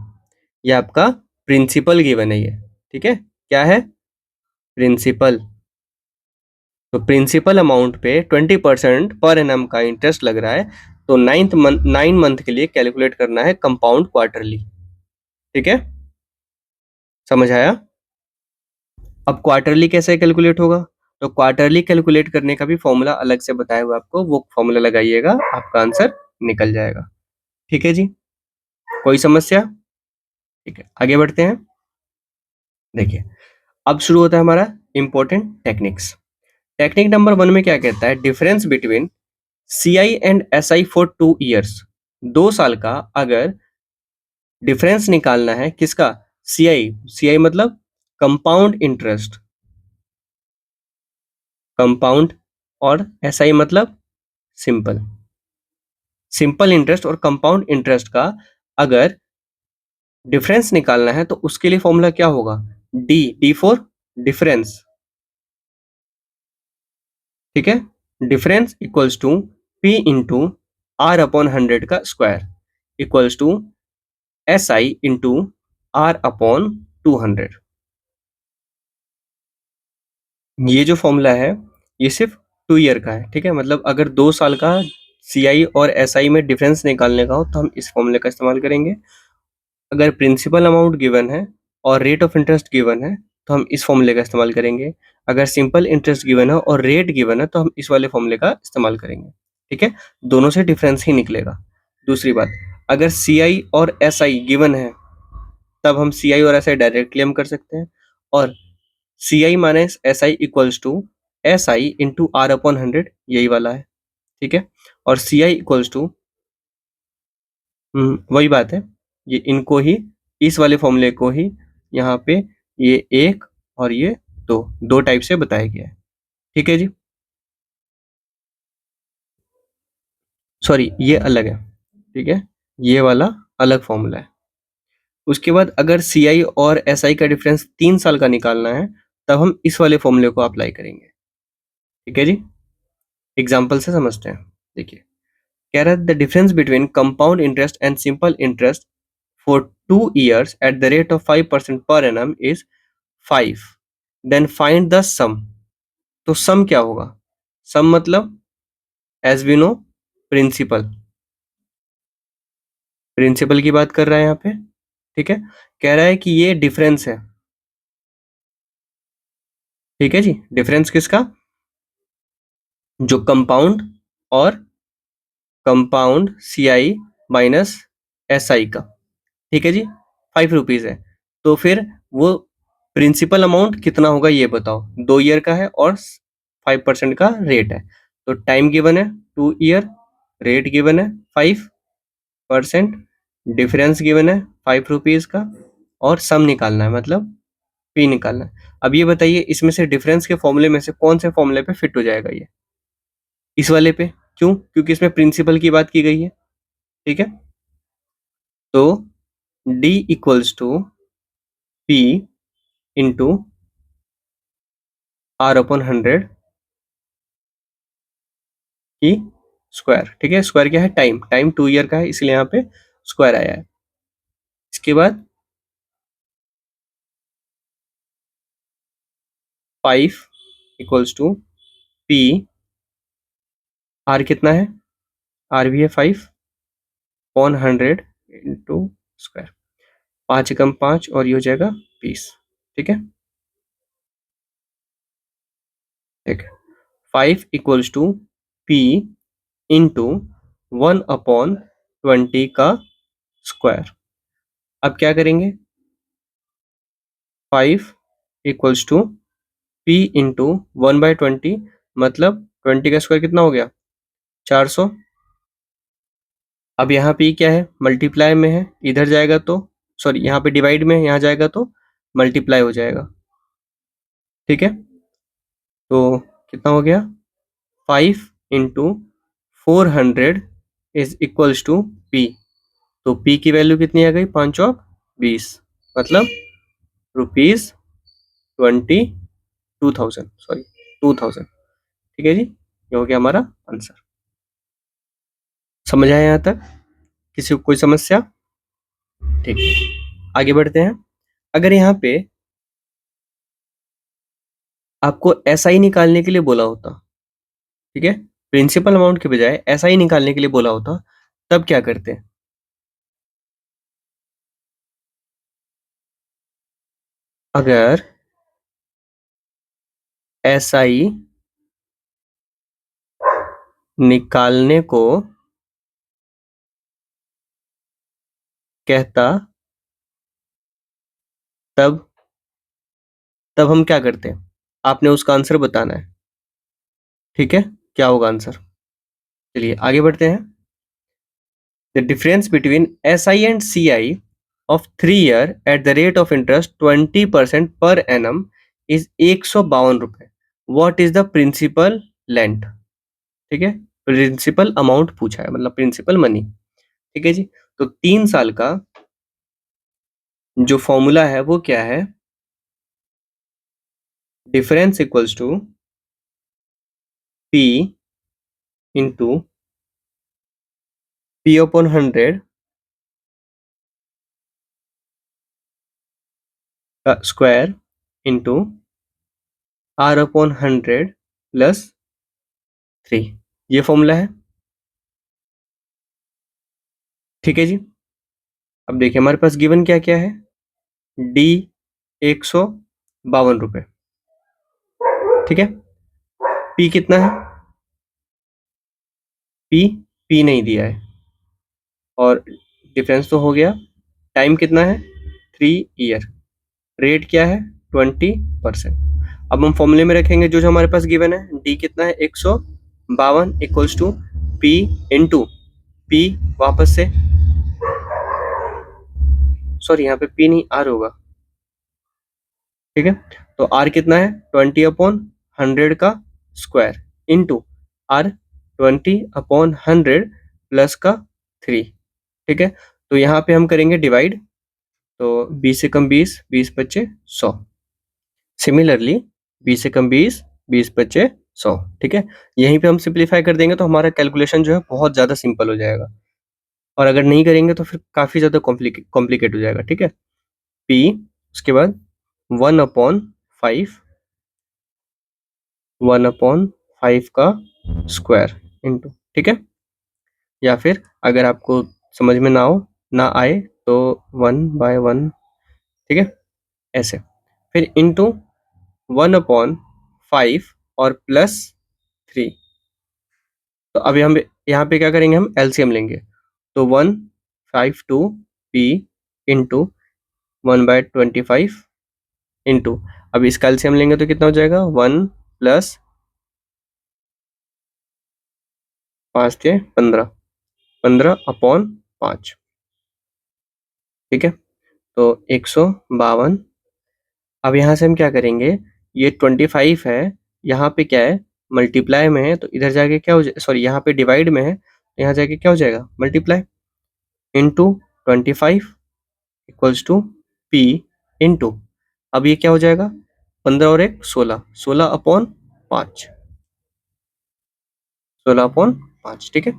ये आपका प्रिंसिपल गिवन है ये, ठीक है, क्या है, प्रिंसिपल। तो प्रिंसिपल अमाउंट पे 20% पर एनम का इंटरेस्ट लग रहा है, तो 9 मंथ के लिए कैलकुलेट करना है कंपाउंड क्वार्टरली, ठीक है, समझ आया। अब क्वार्टरली कैसे कैलकुलेट होगा, तो क्वार्टरली कैलकुलेट करने का भी फॉर्मूला अलग से बताया हुआ आपको, वो फॉर्मूला लगाइएगा, आपका आंसर निकल जाएगा, ठीक है जी। कोई समस्या, ठीक है, आगे बढ़ते हैं। देखिए अब शुरू होता है हमारा इंपॉर्टेंट टेक्निक्स। टेक्निक नंबर 1 में क्या कहता है, difference between CI and SI for 2 years, 2 साल का अगर डिफरेंस निकालना है किसका, CI मतलब कंपाउंड इंटरेस्ट, कंपाउंड, और SI मतलब सिंपल, सिंपल इंटरेस्ट और कंपाउंड इंटरेस्ट का अगर डिफरेंस निकालना है तो उसके लिए फॉर्मूला क्या होगा, डी फॉर डिफरेंस, ठीक है, difference equals to P into R upon 100 का square equals to SI into R upon 200। ये जो फॉर्मूला है ये सिर्फ 2 ईयर का है, ठीक है, मतलब अगर 2 साल का CI और SI में डिफरेंस निकालने का हो तो हम इस फॉर्मूले का इस्तेमाल करेंगे। अगर प्रिंसिपल अमाउंट गिवन है और रेट ऑफ इंटरेस्ट गिवन है तो हम इस फॉर्मूले का इस्तेमाल करेंगे। अगर सिंपल इंटरेस्ट गिवन है और रेट गिवन है तो हम इस वाले फॉर्मूले का इस्तेमाल करेंगे, ठीक है, दोनों से डिफरेंस ही निकलेगा। दूसरी बात, अगर CI और SI गिवन है तब हम CI और SI डायरेक्टली हम कर सकते हैं, और CI minus SI equals to SI into R upon 100, यही वाला है, ठीक है, और CI इक्वल्स टू वही बात है, ये इनको ही, इस वाले फॉर्मूले को ही यहाँ पे ये एक और ये दो टाइप से बताया गया है, ठीक है जी। सॉरी ये अलग है, ठीक है, ये वाला अलग फॉर्मूला है। उसके बाद अगर CI और SI का डिफरेंस 3 साल का निकालना है तब हम इस वाले फॉर्मूले को अप्लाई करेंगे, ठीक है जी। एग्जाम्पल से समझते हैं, देखिए कह रहा है the difference between compound interest and simple interest for 2 years at the rate of 5% per annum is 5, then find the sum। तो सम क्या होगा, सम मतलब as we know principal, principal की बात कर रहा है यहाँ पे, ठीक है, कह रहा है कि ये डिफरेंस है, ठीक है जी, डिफरेंस किसका, जो कंपाउंड और कंपाउंड CI माइनस SI का, ठीक है जी, 5 रुपीज है, तो फिर वो प्रिंसिपल अमाउंट कितना होगा ये बताओ, 2 ईयर का है और 5% का रेट है, तो टाइम गिवन है 2 ईयर, रेट गिवन है 5%, डिफरेंस गिवन है 5 रुपीज का, और सम निकालना है मतलब P निकालना है। अब ये बताइए इसमें से डिफरेंस के फॉर्मूले में से कौन से फॉर्मूले पे फिट हो जाएगा ये, इस वाले पे, क्यों, क्योंकि इसमें प्रिंसिपल की बात की गई है, ठीक है, तो D equals to P into R upon 100 की स्क्वायर, ठीक है, स्क्वायर क्या है, टाइम, टाइम 2 ईयर का है इसलिए यहाँ पे स्क्वायर आया है। इसके बाद 5 इक्वल्स टू P, R कितना है, R भी है 5 अपॉन 100 इंटू स्क्वायर, 5 एकम 5 और ये हो जाएगा 20, ठीक है, ठीक है, 5 इक्वल्स टू P इंटू 1/20 का स्क्वायर। अब क्या करेंगे, 5 इक्वल्स टू P इंटू 1/20 मतलब 20 का स्क्वायर कितना हो गया, 400। अब यहाँ पे क्या है, मल्टीप्लाई में है, इधर जाएगा तो, सॉरी यहाँ पे डिवाइड में है, यहाँ जाएगा तो मल्टीप्लाई हो जाएगा। ठीक है, तो कितना हो गया, 5 × 400 इज इक्वल्स टू P। तो P की वैल्यू कितनी आ गई, 5 20, मतलब ₹22,000, सॉरी 2000। ठीक है जी, ये हो गया हमारा आंसर। समझ आया यहाँ तक? किसी को कोई समस्या? ठीक है, आगे बढ़ते हैं। अगर यहाँ पे आपको SI निकालने के लिए बोला होता, ठीक है, प्रिंसिपल अमाउंट के बजाय SI निकालने के लिए बोला होता, तब क्या करते? अगर SI निकालने को कहता, तब हम क्या करते? आपने उसका आंसर बताना है। ठीक है, क्या होगा आंसर? चलिए आगे बढ़ते हैं। The difference between SI and CI of 3 year at the rate of interest 20% per annum is 152 रुपए। What is the principal lent? ठीक है, प्रिंसिपल अमाउंट पूछा है, मतलब प्रिंसिपल मनी। ठीक है जी, तो 3 साल का जो फॉर्मूला है वो क्या है, difference equals to P into P upon 100 का square into R upon 100 plus 3, ये फॉर्मूला है। ठीक है जी, अब देखिए हमारे पास गिवन क्या क्या है, D 152 रुपए। ठीक है, P कितना है, P नहीं दिया है, और डिफरेंस तो हो गया। टाइम कितना है, 3 ईयर। रेट क्या है, 20%। अब हम फॉर्मूले में रखेंगे जो जो हमारे पास गिवन है, डी कितना है 152 equals to P into P, वापस से सॉरी यहाँ पे पी नहीं आर होगा। ठीक है, तो आर कितना है 20/100 का स्क्वायर इंटू आर 20/100 प्लस का 3। ठीक है, तो यहाँ पे हम करेंगे डिवाइड, तो 20 से कम 20, 20 बचे 100। सिमिलरली 20 से कम 20, 20 बचे 100। ठीक है, यहीं पे हम सिंप्लीफाई कर देंगे तो हमारा कैलकुलेशन जो है बहुत ज़्यादा सिंपल हो जाएगा, और अगर नहीं करेंगे तो फिर काफ़ी ज़्यादा कॉम्प्लिकेट हो जाएगा। ठीक है, पी उसके बाद 1/5, 1/5 का स्क्वायर इंटू, ठीक है, या फिर अगर आपको समझ में ना आए तो 1/1, ठीक है, ऐसे, फिर इंटू 1/5 और प्लस 3। तो अभी हम यहाँ पे क्या करेंगे, हम एलसीएम लेंगे, तो 152 पी इंटू 1/25 इंटू, अब इसका एलसीएम लेंगे तो कितना हो जाएगा, 1 प्लस 5 से 15, 15/5। ठीक है, तो 152। अब यहाँ से हम क्या करेंगे, ये 25 है, यहाँ पे क्या है मल्टीप्लाई में है, तो इधर जाके क्या हो जाए, सॉरी यहाँ पे डिवाइड में है, तो यहाँ जाके क्या हो जाएगा multiply into 25 equals to P into, अब ये क्या हो जाएगा 15 और 1 16, 16/5, 16/5। ठीक है,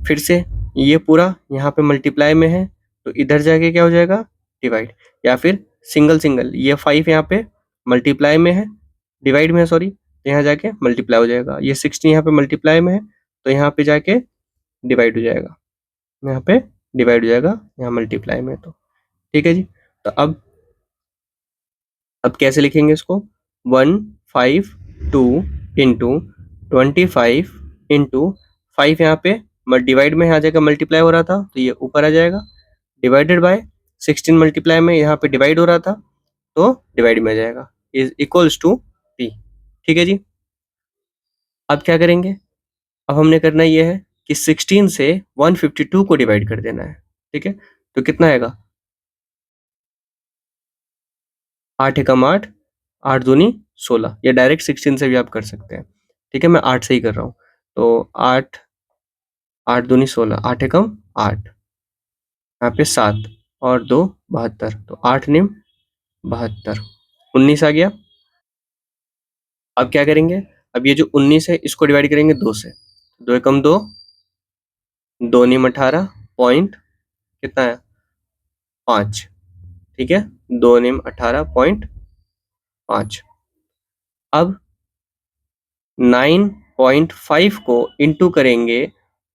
फिर से ये पूरा यहाँ पे मल्टीप्लाई में है, तो इधर जाके क्या हो जाएगा डिवाइड, या फिर सिंगल सिंगल, ये 5 यहाँ पे मल्टीप्लाई में है, डिवाइड में है सॉरी, तो यहाँ जाके मल्टीप्लाई हो जाएगा, ये 16 यहाँ पे मल्टीप्लाई में है, तो यहाँ पे जाके डिवाइड हो जाएगा, यहाँ पे डिवाइड हो जाएगा, यहाँ मल्टीप्लाई में है तो। ठीक है जी, तो अब कैसे लिखेंगे इसको, 152 इंटू 25 इंटू 5, यहाँ पे डिवाइड में आ जाएगा, मल्टीप्लाई हो रहा था तो ये ऊपर आ जाएगा, डिवाइडेड बाय 16 मल्टीप्लाई में यहाँ पे डिवाइड हो रहा था तो डिवाइड में आ जाएगा, इज इक्वल्स टू पी। ठीक है जी, अब क्या करेंगे, अब हमने करना ये है कि 16 से 152 को डिवाइड कर देना है। ठीक है, तो कितना आएगा 8 एकम 8, 8 दूनी 16, या डायरेक्ट 16 से भी आप कर सकते हैं। ठीक है, मैं 8 से ही कर रहा हूँ। तो 8, 8 दूनी 16, 8 एकम 8, यहाँ पे 7 और 2 72, तो 8 निम 72, 19 आ गया। अब क्या करेंगे, अब ये जो 19 है इसको डिवाइड करेंगे 2 से, 2 एकम 2, 2 निम 18, पॉइंट कितना है 5। ठीक है, 2 निम 18.5। अब 9.5 को इंटू करेंगे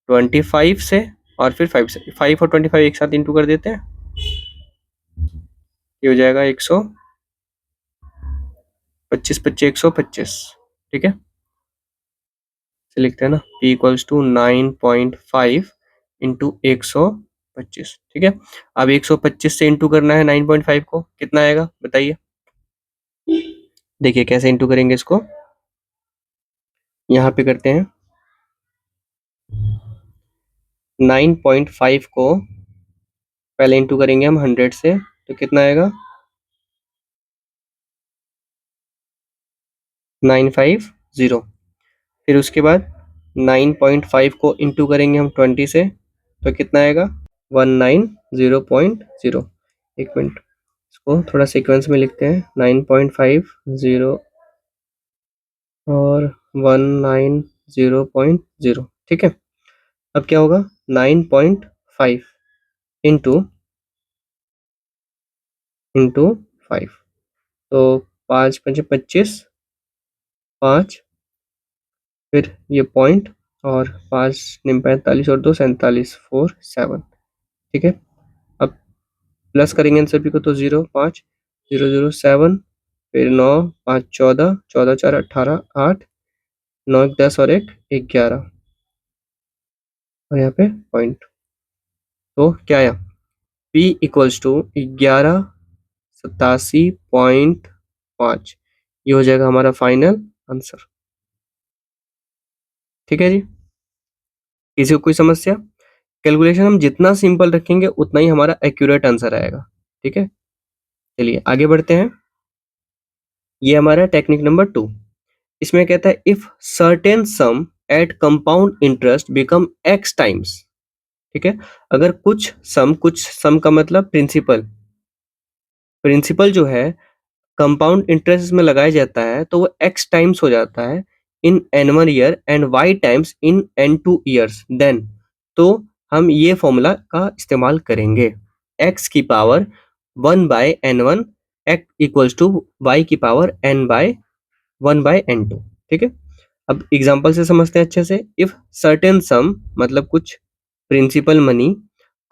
25 से, और फिर 5 से, 5 और 25 एक साथ इंटू कर देते हैं, ये हो जाएगा 125, 25 125। ठीक है, से लिखते हैं ना, p इक्वल्स टू 9.5 इंटू 125। ठीक है, अब 125 से इंटू करना है 9.5 को, कितना आएगा बताइए। देखिए कैसे इंटू करेंगे इसको, यहाँ पे करते हैं 9.5 को पहले इंटू करेंगे हम 100 से, तो कितना आएगा 950। फिर उसके बाद 9.5 को इंटू करेंगे हम 20 से, तो कितना आएगा 190.0। एक मिनट, इसको थोड़ा सीक्वेंस में लिखते हैं, 9.50 और 190.0। ठीक है, अब क्या होगा 9.5 इंटू 5, तो 5 पंचे 25, 5, फिर ये पॉइंट, और 5 निम 45 और 2 47, 4 7। ठीक है, अब प्लस करेंगे इन सभी को, तो 0 5 0 0 7, फिर 9 5 14, 14 4 18, 8 9 1 10 और 1 11, और यहाँ पे पॉइंट। तो क्या आया, p इक्वल्स टू 1187.5, ये हो जाएगा हमारा फाइनल आंसर। ठीक है जी, किसी को कोई समस्या। कैलकुलेशन हम जितना सिंपल रखेंगे उतना ही हमारा एक्यूरेट आंसर आएगा। ठीक है, चलिए आगे बढ़ते हैं। ये हमारा टेक्निक नंबर 2। इसमें कहता है if certain sum at compound interest become x times. ठीक है, अगर कुछ सम का मतलब प्रिंसिपल जो है कंपाउंड इंटरेस्ट में लगाया जाता है तो वो x टाइम्स हो जाता है in n1 year and y times in n2 years, then तो हम ये फॉर्मूला का इस्तेमाल करेंगे, x की power 1/n1 x equals to y की पावर n/1/n2। ठीक है, अब एग्जांपल से समझते हैं अच्छे से। इफ सर्टेन सम मतलब कुछ प्रिंसिपल मनी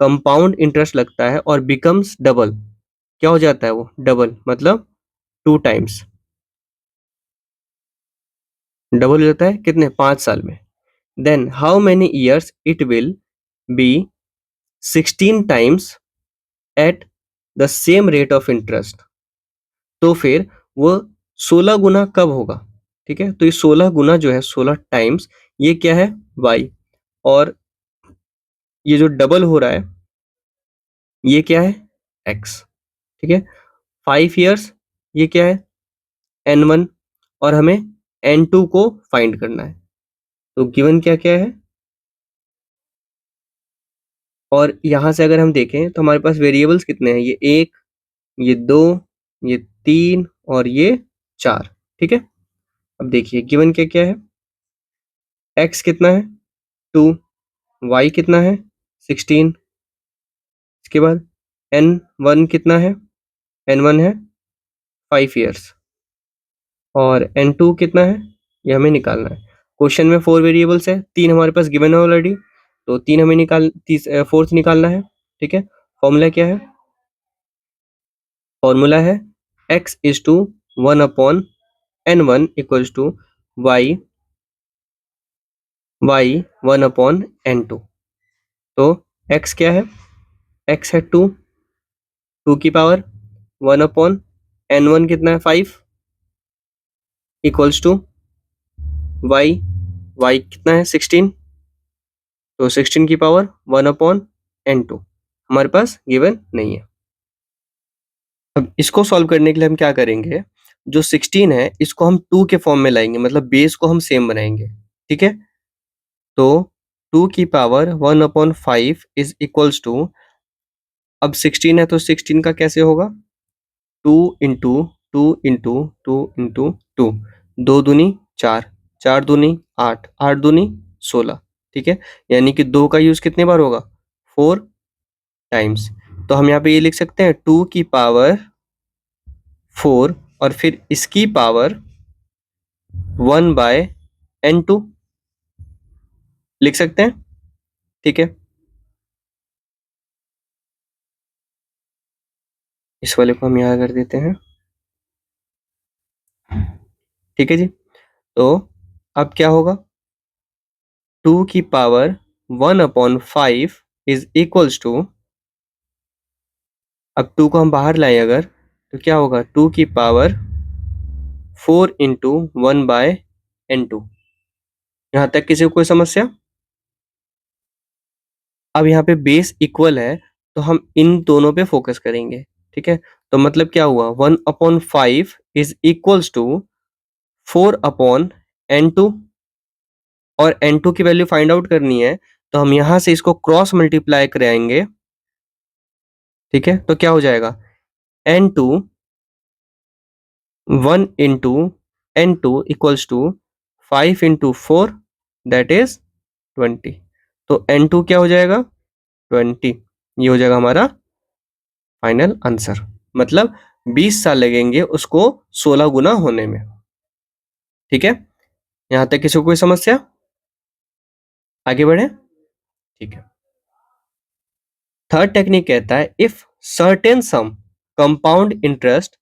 कंपाउंड इंटरेस्ट लगता है और बिकम्स डबल, क्या हो जाता है वो डबल, मतलब 2 टाइम्स डबल हो जाता है, कितने 5 साल में, then how many years it will be 16 times at the same rate of interest, तो फिर वो 16 गुना कब होगा। ठीक है, तो ये 16 गुना जो है 16 टाइम्स, ये क्या है y, और ये जो डबल हो रहा है ये क्या है x। ठीक है, 5 ईयर्स ये क्या है n1, और हमें n2 को फाइंड करना है, तो गिवन क्या क्या है, और यहाँ से अगर हम देखें तो हमारे पास वेरिएबल्स कितने हैं, ये 1, ये 2, ये 3 और ये 4। ठीक है, अब देखिए गिवन क्या क्या है, x कितना है 2, y कितना है 16, इसके बाद n1 कितना है, n1 है 5 ईयर्स, और n2 कितना है ये हमें निकालना है। क्वेश्चन में 4 वेरिएबल्स है, 3 हमारे पास गिवन है ऑलरेडी, तो 3 हमें फोर्थ निकालना है। ठीक है, फॉर्मूला क्या है, फॉर्मूला है x is to 1/n1 equals to y 1/n2। तो x क्या है, x है 2, 2 की पावर 1/n1 कितना है 5 इक्वल्स टू y, y कितना है 16, तो 16 की पावर 1/n2 हमारे पास गिवन नहीं है। अब इसको सॉल्व करने के लिए हम क्या करेंगे, जो 16 है इसको हम 2 के फॉर्म में लाएंगे, मतलब बेस को हम सेम बनाएंगे। ठीक है, तो 2 की पावर 1/5 इज इक्वल्स टू, अब 16 है तो 16 का कैसे होगा, 2 इंटू 2 इंटू 2 इंटू 2, 2 दूनी 4, 4 दूनी 8, 8 दूनी 16। ठीक है, यानी कि 2 का यूज कितने बार होगा, 4 टाइम्स। तो हम यहाँ पे ये लिख सकते हैं 2 की पावर 4 और फिर इसकी पावर 1/n2 लिख सकते हैं। ठीक है, इस वाले को हम यहाँ कर देते हैं। ठीक है जी, तो अब क्या होगा, 2 की पावर 1/5 इज इक्वल्स टू, अब 2 को हम बाहर लाएं अगर, तो क्या होगा, 2 की पावर 4 इंटू 1/n2। यहाँ तक किसी को कोई समस्या? अब यहाँ पे बेस इक्वल है तो हम इन दोनों पे फोकस करेंगे। ठीक है, तो मतलब क्या हुआ, 1/5 इज इक्वल्स टू 4/n2, और n2 की वैल्यू फाइंड आउट करनी है तो हम यहाँ से इसको क्रॉस मल्टीप्लाई कराएंगे। ठीक है, तो क्या हो जाएगा, n2 1 into n2 equals to 5 into 4, that is 20। तो n2 क्या हो जाएगा, 20। ये हो जाएगा हमारा फाइनल आंसर। मतलब 20 साल लगेंगे उसको 16 गुना होने में। ठीक है, यहां तक किसी को कोई समस्या? आगे बढ़े। ठीक है, थर्ड टेक्निक कहता है, if certain sum compound interest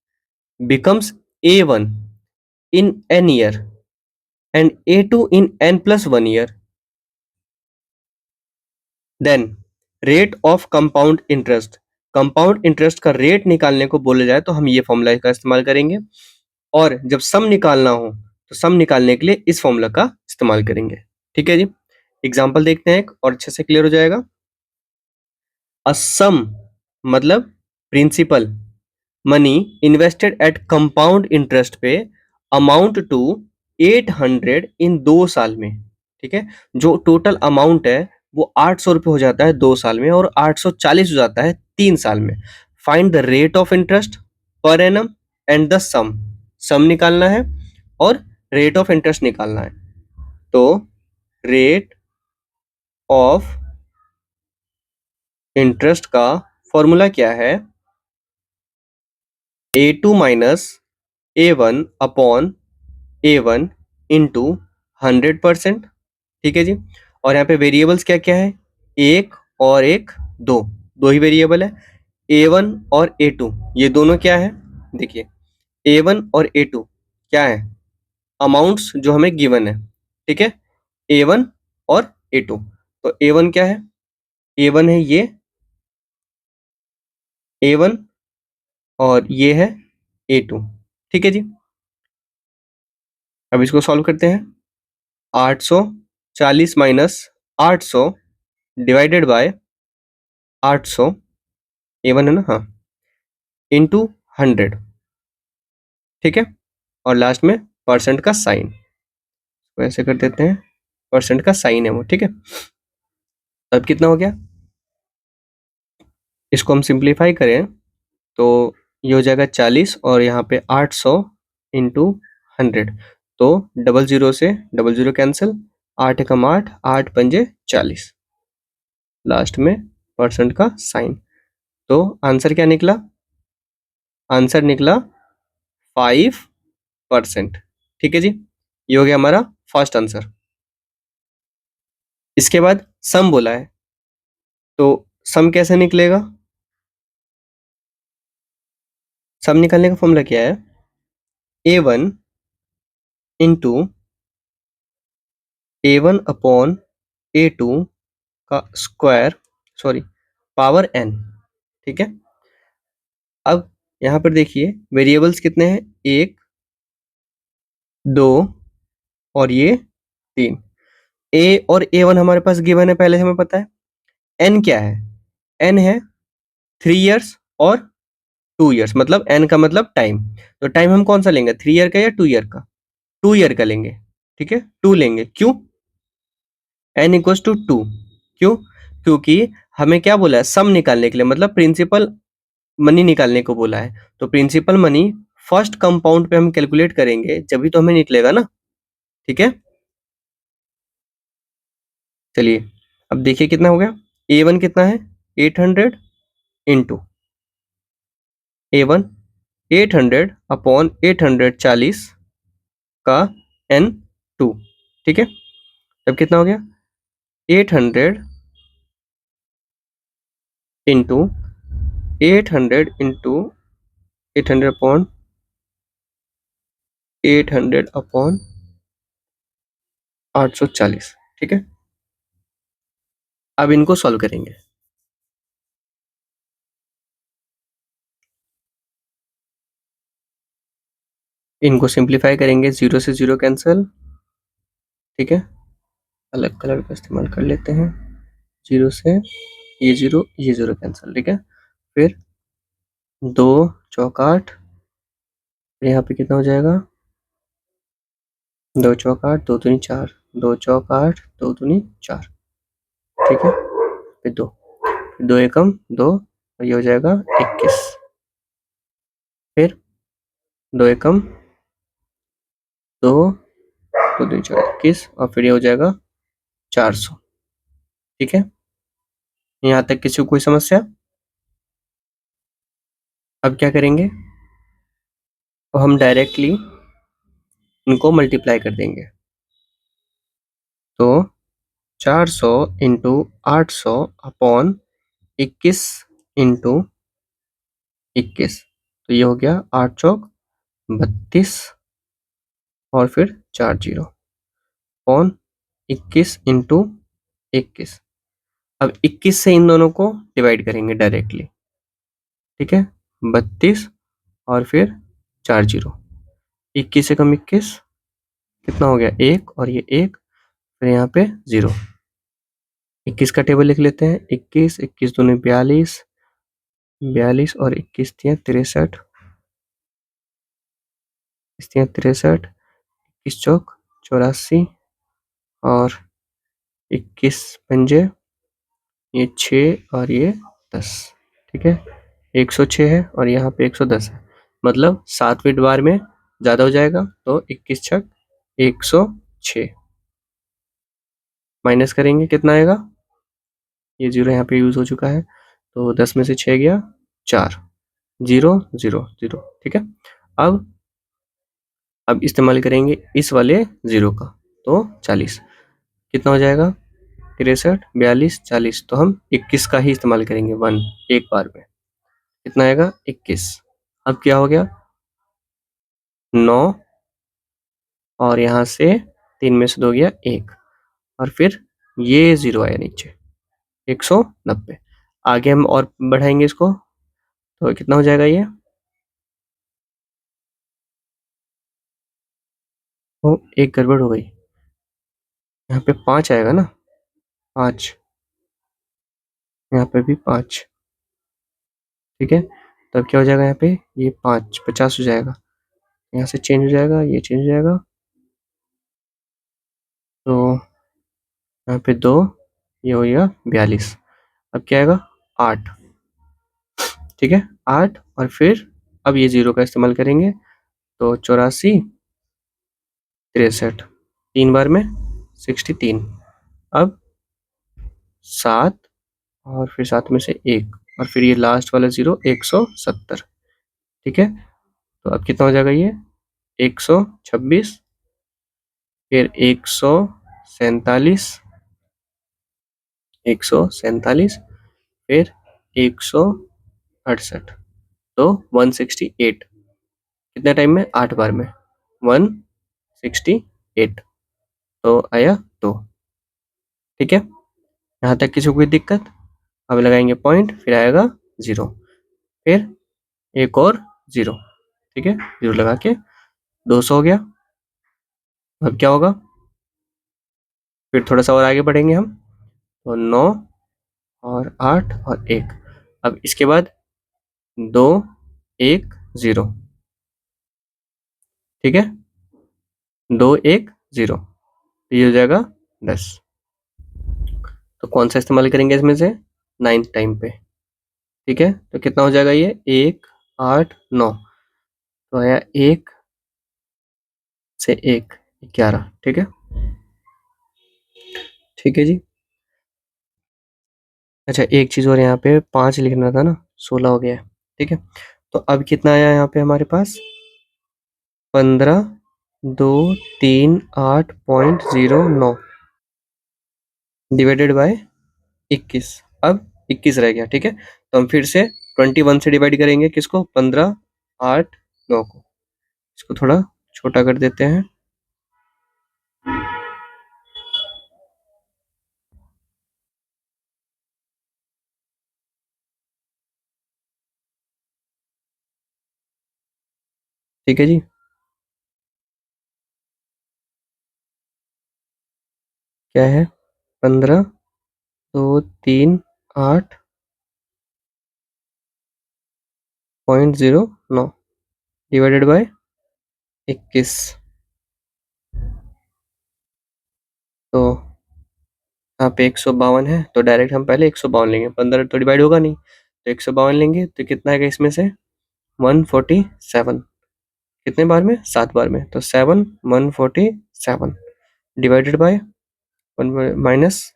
becomes A1 in n year and A2 in n plus 1 year, then rate of compound interest, compound interest का रेट निकालने को बोला जाए तो हम ये फॉर्मूला का इस्तेमाल करेंगे, और जब सम निकालना हो तो सम निकालने के लिए इस फॉर्मूला का इस्तेमाल करेंगे। ठीक है जी, एग्जांपल देखते हैं एक और अच्छे से क्लियर हो जाएगा। अ सम मतलब principal money invested at compound interest पे अमाउंट टू 800 इन 2 साल में। ठीक है, जो टोटल अमाउंट है वो 800 रुपये हो जाता है 2 साल में, और 840 हो जाता है 3 साल में। Find the rate of interest per annum and the sum, sum निकालना है और रेट ऑफ इंटरेस्ट निकालना है। तो रेट ऑफ इंटरेस्ट का फॉर्मूला क्या है, A2 minus A1 upon A1 into 100%। ठीक है जी, और यहाँ पे वेरिएबल्स क्या क्या है, एक और एक, दो, दो ही वेरिएबल है। A1 और A2 ये दोनों क्या है, देखिए A1 और A2 क्या है, अमाउंट्स जो हमें गिवन है। ठीक है, A1 और A2, तो A1 क्या है, A1 है ये A1, और ये है A2। ठीक है जी, अब इसको सॉल्व करते हैं। 840 माइनस 800 डिवाइडेड बाय 800, A1 है ना, हाँ, इंटू 100। ठीक है, और लास्ट में परसेंट का साइन, तो ऐसे कर देते हैं, परसेंट का साइन है वो। ठीक है, अब कितना हो गया, इसको हम सिंप्लीफाई करें तो ये हो जाएगा 40, और यहाँ पे 800 इंटू 100, तो 00 से 00 कैंसिल, 8 एकम 8, 8 पंजे 40, लास्ट में परसेंट का साइन। तो आंसर क्या निकला, आंसर निकला 5%। ठीक है जी, ये हो गया हमारा फर्स्ट आंसर। इसके बाद सम बोला है, तो सम कैसे निकलेगा, सम निकालने का फॉर्मूला क्या है, A1 into A1 upon A2 का स्क्वायर, सॉरी, पावर n। ठीक है, अब यहाँ पर देखिए वेरिएबल्स कितने हैं, 1 2 और ये 3। A और A1 हमारे पास गिवन है, पहले से हमें पता है। n क्या है, n है 3 years और 2 ईयर्स, मतलब n का मतलब टाइम। तो टाइम हम कौन सा लेंगे, 3 ईयर का या 2 ईयर का? 2 ईयर का लेंगे, ठीक है, 2 लेंगे। क्यों? n equals to 2। क्यों? क्योंकि हमें क्या बोला है, सम निकालने के लिए, मतलब प्रिंसिपल मनी निकालने को बोला है। तो प्रिंसिपल मनी फर्स्ट कंपाउंड पे हम कैलकुलेट करेंगे, जब भी तो हमें निकलेगा ना, ठीक है। चलिए अब देखिए कितना हो गया। A1 कितना है, 800 इंटू A1 800 अपॉन 840 का N2, ठीक है। तब कितना हो गया, 800 इंटू 800 अपॉन 840, ठीक है। अब इनको सॉल्व करेंगे। इनको सिंप्लीफाई करेंगे, 0 से 0 कैंसिल, ठीक है। अलग कलर का इस्तेमाल कर लेते हैं। 0 से ये 0 कैंसिल, ठीक है। फिर 2 चौक 8, यहाँ पे कितना हो जाएगा, 2 चौक 8, 2 दूनी 4, 2 चौक 8, 2 दूनी 4, ठीक है। फिर 2 एकम 2, और ये हो जाएगा 21। फिर 2 एकम 2, 2 दूनी 4, 21, और फिर ये हो जाएगा 400, ठीक है। यहाँ तक किसी को कोई समस्या? अब क्या करेंगे, तो हम डायरेक्टली इनको मल्टीप्लाई कर देंगे। तो 400 इंटू 800 अपॉन 21 इंटू 21, तो ये हो गया 8 चौक 32, और फिर 4 जीरो अपॉन 21 इंटू 21। अब 21 से इन दोनों को डिवाइड करेंगे डायरेक्टली, ठीक है। 32 और फिर 4 जीरो, 21 से कम 21 कितना हो गया, 1, और ये 1, फिर यहाँ पे 0। 21 का टेबल लिख लेते हैं, 21, 21 दूनी 42, 42 और 21 तियां 63, 63, 21 चौक 84, और 21 पंजे ये 6 और ये 10, ठीक है। 106 है और यहाँ पे 110 है, मतलब 7वें बार में ज़्यादा हो जाएगा, तो 21 छक 106 माइनस करेंगे, कितना आएगा, ये 0 यहाँ पे यूज़ हो चुका है, तो 10 में से 6 गया 4, 0 0 0, ठीक है। अब इस्तेमाल करेंगे इस वाले 0 का, तो 40 कितना हो जाएगा, 63, 42, 40, तो हम 21 का ही इस्तेमाल करेंगे, 1 एक बार में, कितना आएगा 21। अब क्या हो गया, 9, और यहाँ से 3 में से 2 गया 1, और फिर ये 0 आया नीचे, 190। आगे हम और बढ़ाएंगे इसको, तो कितना हो जाएगा ये, तो एक गड़बड़ हो गई, यहाँ पे 5 आएगा ना, 5, यहाँ पे भी 5, ठीक है। तब क्या हो जाएगा, यहाँ पे ये 5 50 हो जाएगा, यहाँ से चेंज हो जाएगा, ये चेंज हो जाएगा, तो यहाँ पे 2, ये हो गया 42। अब क्या आएगा, 8, ठीक है, 8, और फिर अब ये 0 का इस्तेमाल करेंगे, तो 84, 63, 3 बार में 63, अब 7, और फिर 7 में से 1, और फिर ये लास्ट वाला 0 170, ठीक है। तो अब कितना हो जाएगा ये, 126, फिर 147, 147, फिर 168, तो 168 कितने टाइम में, 8 बार में 168, तो आया 2, ठीक है। यहाँ तक किसी को कोई दिक्कत? अब लगाएंगे पॉइंट, फिर आएगा 0, फिर एक और 0, ठीक है, 0 लगा के 200 हो गया। अब क्या होगा, फिर थोड़ा सा और आगे बढ़ेंगे हम, तो 9 और 8 और 1, अब इसके बाद 2 1 0, ठीक है, 2 1 0, तो ये हो जाएगा 10। तो कौन सा इस्तेमाल करेंगे इसमें से? 9th टाइम पे, ठीक है। तो कितना हो जाएगा ये? 1 8 9, तो आया 1 से 1 11, ठीक है, ठीक है जी। अच्छा, एक चीज़ और, यहाँ पे 5 लिखना था ना, 16 हो गया है, ठीक है। तो अब कितना आया यहाँ पे हमारे पास? 15 2 3 8.09 डिवाइडेड बाय 21। अब 21 रह गया, ठीक है। तो हम फिर से 21 से डिवाइड करेंगे किसको? 15 8 9 को। इसको थोड़ा छोटा कर देते हैं, ठीक है जी। क्या है? 15 2 3 8.09 डिवाइडेड बाय 21। तो यहाँ पे 152 है, तो डायरेक्ट हम पहले 152 लेंगे, 15 तो डिवाइड होगा नहीं, तो 152 लेंगे, तो कितना आएगा इसमें से? 147। कितने बार में? 7 बार में, तो 7 147 डिवाइडेड बाय माइनस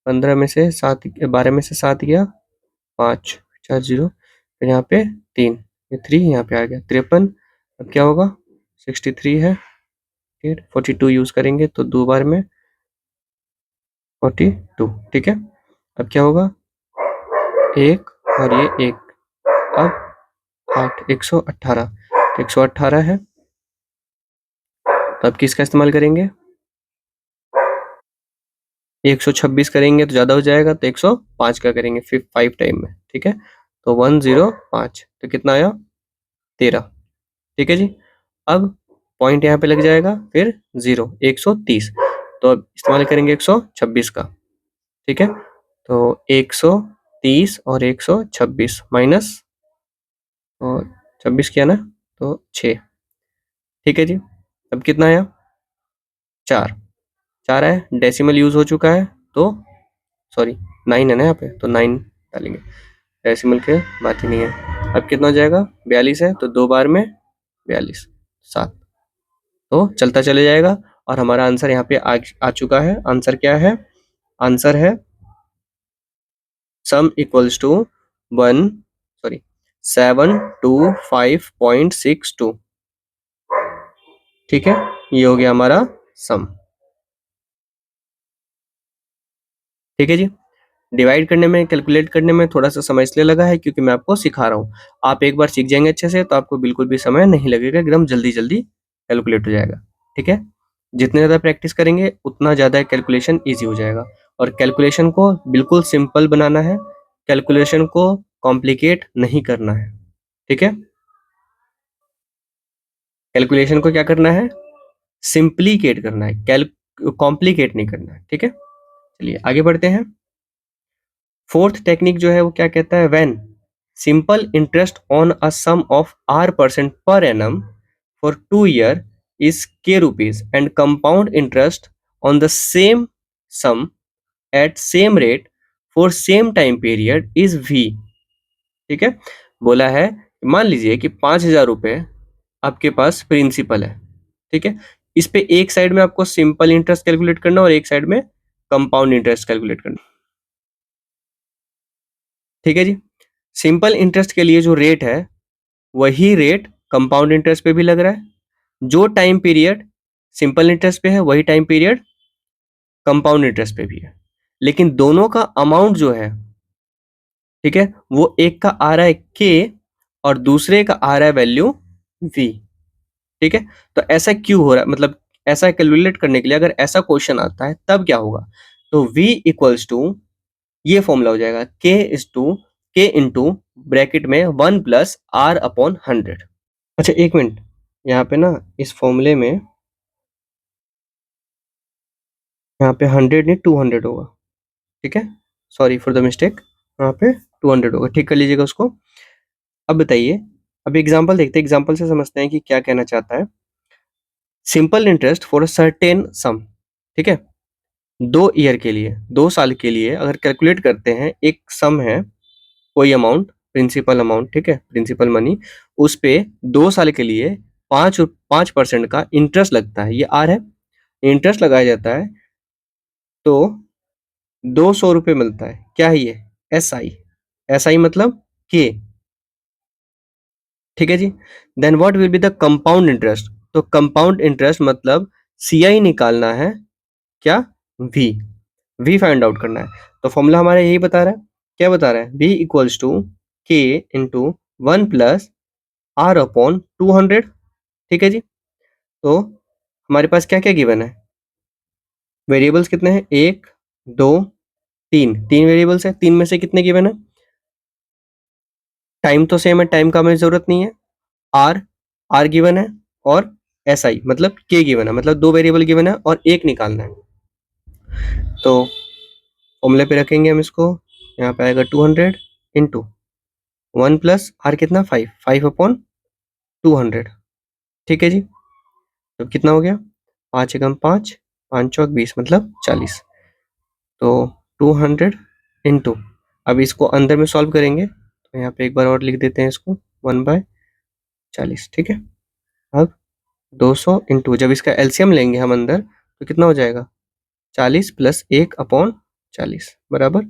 15 में से 7, 12 में से 7 गया 5 4 0, फिर यहाँ पे 3, ये 3 यहाँ पे आ गया 53। अब क्या होगा? 63 है, फिर 42 यूज करेंगे तो 2 बार में 42, ठीक है। अब क्या होगा? 1 और ये 1, अब 8 118, तो 118 है, तो अब किसका इस्तेमाल करेंगे? 126 करेंगे तो ज़्यादा हो जाएगा, तो 105 का करेंगे फिर 5 टाइम में, ठीक है। तो 105, तो कितना आया? 13, ठीक है जी। अब पॉइंट यहाँ पे लग जाएगा, फिर 0 130, तो अब इस्तेमाल करेंगे 126 का, ठीक है। तो 130 और 126 माइनस, और 26 किया ना, तो 6, ठीक है जी। अब कितना आया? 4, 4 है, डेसिमल यूज हो चुका है, तो सॉरी 9 है ना यहाँ पे, तो 9 डालेंगे, डेसिमल के बात ही नहीं है। अब कितना हो जाएगा? 42 है, तो 2 बार में 42 7, तो चलता चले जाएगा, और हमारा आंसर यहाँ पे आ चुका है। आंसर क्या है? आंसर है सम इक्वल्स टू 725.62, ठीक है। ये हो गया हमारा सम, ठीक है जी। डिवाइड करने में, कैलकुलेट करने में थोड़ा सा समय इसलिए लगा है क्योंकि मैं आपको सिखा रहा हूँ। आप एक बार सीख जाएंगे अच्छे से तो आपको बिल्कुल भी समय नहीं लगेगा, एकदम जल्दी जल्दी कैलकुलेट हो जाएगा, ठीक है। जितने ज़्यादा प्रैक्टिस करेंगे उतना ज़्यादा कैलकुलेशन ईजी हो जाएगा, और कैलकुलेशन को बिल्कुल सिंपल बनाना है, कैलकुलेशन को कॉम्प्लिकेट नहीं करना है, ठीक है। कैलकुलेशन को क्या करना है? सिंप्लीकेट करना है, कॉम्प्लिकेट नहीं करना है, ठीक है। चलिए आगे बढ़ते हैं। फोर्थ टेक्निक जो है वो क्या कहता है? When simple interest on a sum of R% per annum for 2 year is K rupees and compound interest on the same sum at same rate for same time period is V, ठीक है। बोला है, मान लीजिए कि 5,000 रुपए आपके पास principal है, ठीक है। इस पे एक साइड में आपको सिंपल इंटरेस्ट कैलकुलेट करना और एक साइड में कंपाउंड इंटरेस्ट कैलकुलेट करना, ठीक है जी। सिंपल इंटरेस्ट के लिए जो रेट है वही रेट कंपाउंड इंटरेस्ट पे भी लग रहा है, जो टाइम पीरियड सिंपल इंटरेस्ट पे है वही टाइम पीरियड कंपाउंड इंटरेस्ट पे भी है, लेकिन दोनों का अमाउंट जो है, ठीक है, वो एक का आ रहा है के और दूसरे का आ रहा है वैल्यू वी, ठीक है। तो ऐसा क्यों हो रहा है, मतलब ऐसा कैलकुलेट करने के लिए अगर ऐसा क्वेश्चन आता है तब क्या होगा? तो v इक्वल्स टू, ये फॉर्मूला हो जाएगा के इंटू ब्रैकेट में 1 + R/100। अच्छा एक मिनट, यहाँ पे ना इस फॉर्मूले में यहाँ पे 100 नहीं 200 होगा, ठीक है। सॉरी फॉर द मिस्टेक, यहाँ पे 200 होगा, ठीक कर लीजिएगा उसको। अब बताइए, अभी एग्जाम्पल देखते हैं, एग्जाम्पल से समझते हैं कि क्या कहना चाहता है। Simple interest for a certain सम, ठीक है, 2 ईयर के लिए, 2 साल के लिए अगर कैलकुलेट करते हैं, एक सम है, कोई अमाउंट, प्रिंसिपल अमाउंट, ठीक है, प्रिंसिपल मनी, उस पे 2 साल के लिए 5% का इंटरेस्ट लगता है, ये आर है, इंटरेस्ट लगाया जाता है, तो 200 रुपये मिलता है। क्या है ये? S I. एस आई मतलब के, ठीक है जी। Then what will be the compound interest? तो कंपाउंड इंटरेस्ट मतलब सी आई निकालना है, क्या? वी। वी फाइंड आउट करना है। तो फॉर्मूला हमारा यही बता रहा है, क्या बता रहा है? वी इक्वल्स टू के इंटू 1 प्लस आर अपॉन 200, ठीक है जी। तो हमारे पास क्या क्या गिवन है? वेरिएबल्स कितने हैं? 1 2 3, 3 वेरिएबल्स है, 3 में से कितने गिवन है? टाइम तो सेम है, टाइम का हमें जरूरत नहीं है। आर, आर गिवन है, और एस आई मतलब के गिवन है, मतलब 2 वेरिएबल गिवन है और एक निकालना है। तो फॉर्मूले पे रखेंगे हम इसको, यहाँ पे आएगा 200 इंटू 1 प्लस आर कितना? 5, 5 अपॉन 200, ठीक है जी। तो कितना हो गया? 5 एकम 5, 5 चौक 20 मतलब 40। तो 200 इंटू, अब इसको अंदर में सॉल्व करेंगे, तो यहाँ पे एक बार और लिख देते हैं इसको, 1/40, ठीक है। अब 200 इंटू, जब इसका एलसीएम लेंगे हम अंदर, तो कितना हो जाएगा? 40 प्लस 1 अपॉन 40 बराबर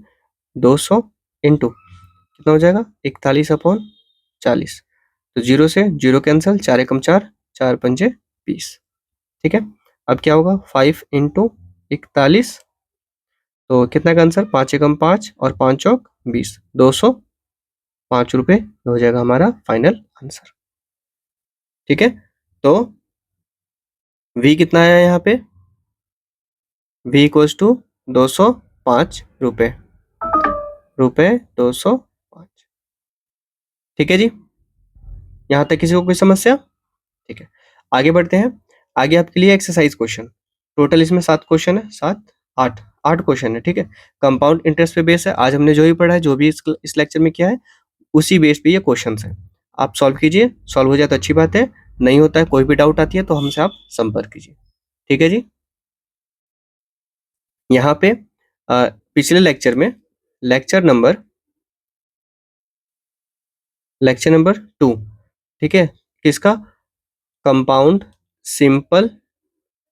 200 इंटू कितना हो जाएगा? 41 अपॉन 40। तो 0 से 0 कैंसिल, 4 एकम 4, 4 पंजे 20, ठीक है। अब क्या होगा? 5 इंटू 41, तो कितना का आंसर? 5 एकम 5 और 5 चौक 20, 205 रुपये हो जाएगा हमारा फाइनल आंसर, ठीक है। तो v कितना आया यहाँ पे? v इक्वल्स टू 205 रुपये, 205, ठीक है जी। यहाँ तक किसी को कोई समस्या? ठीक है, आगे बढ़ते हैं। आगे आपके लिए एक्सरसाइज क्वेश्चन, टोटल इसमें 7 क्वेश्चन है, 7 8 8 क्वेश्चन है, ठीक है। कंपाउंड इंटरेस्ट पे बेस है, आज हमने जो भी पढ़ा है, जो भी इस लेक्चर में किया है, उसी बेस पे ये क्वेश्चन है। आप सॉल्व कीजिए, सॉल्व हो जाए तो अच्छी बात है, नहीं होता है, कोई भी डाउट आती है तो हमसे आप संपर्क कीजिए, ठीक है जी। यहाँ पे पिछले लेक्चर में लेक्चर नंबर 2, ठीक है, किसका? Compound, simple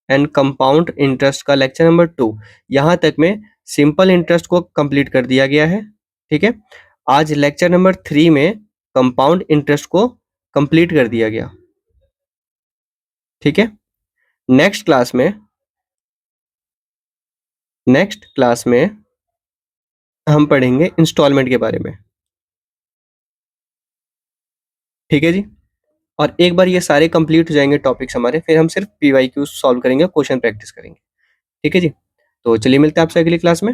and compound interest का लेक्चर नंबर 2, यहाँ तक में सिंपल इंटरेस्ट को कंप्लीट कर दिया गया है, ठीक है। आज लेक्चर नंबर 3 में कंपाउंड इंटरेस्ट को कंप्लीट कर दिया गया, ठीक है। नेक्स्ट क्लास में हम पढ़ेंगे इंस्टॉलमेंट के बारे में, ठीक है जी। और एक बार ये सारे कंप्लीट हो जाएंगे टॉपिक्स हमारे, फिर हम सिर्फ पीवाईक्यू सॉल्व करेंगे, क्वेश्चन प्रैक्टिस करेंगे, ठीक है जी। तो चलिए मिलते हैं आपसे अगली क्लास में।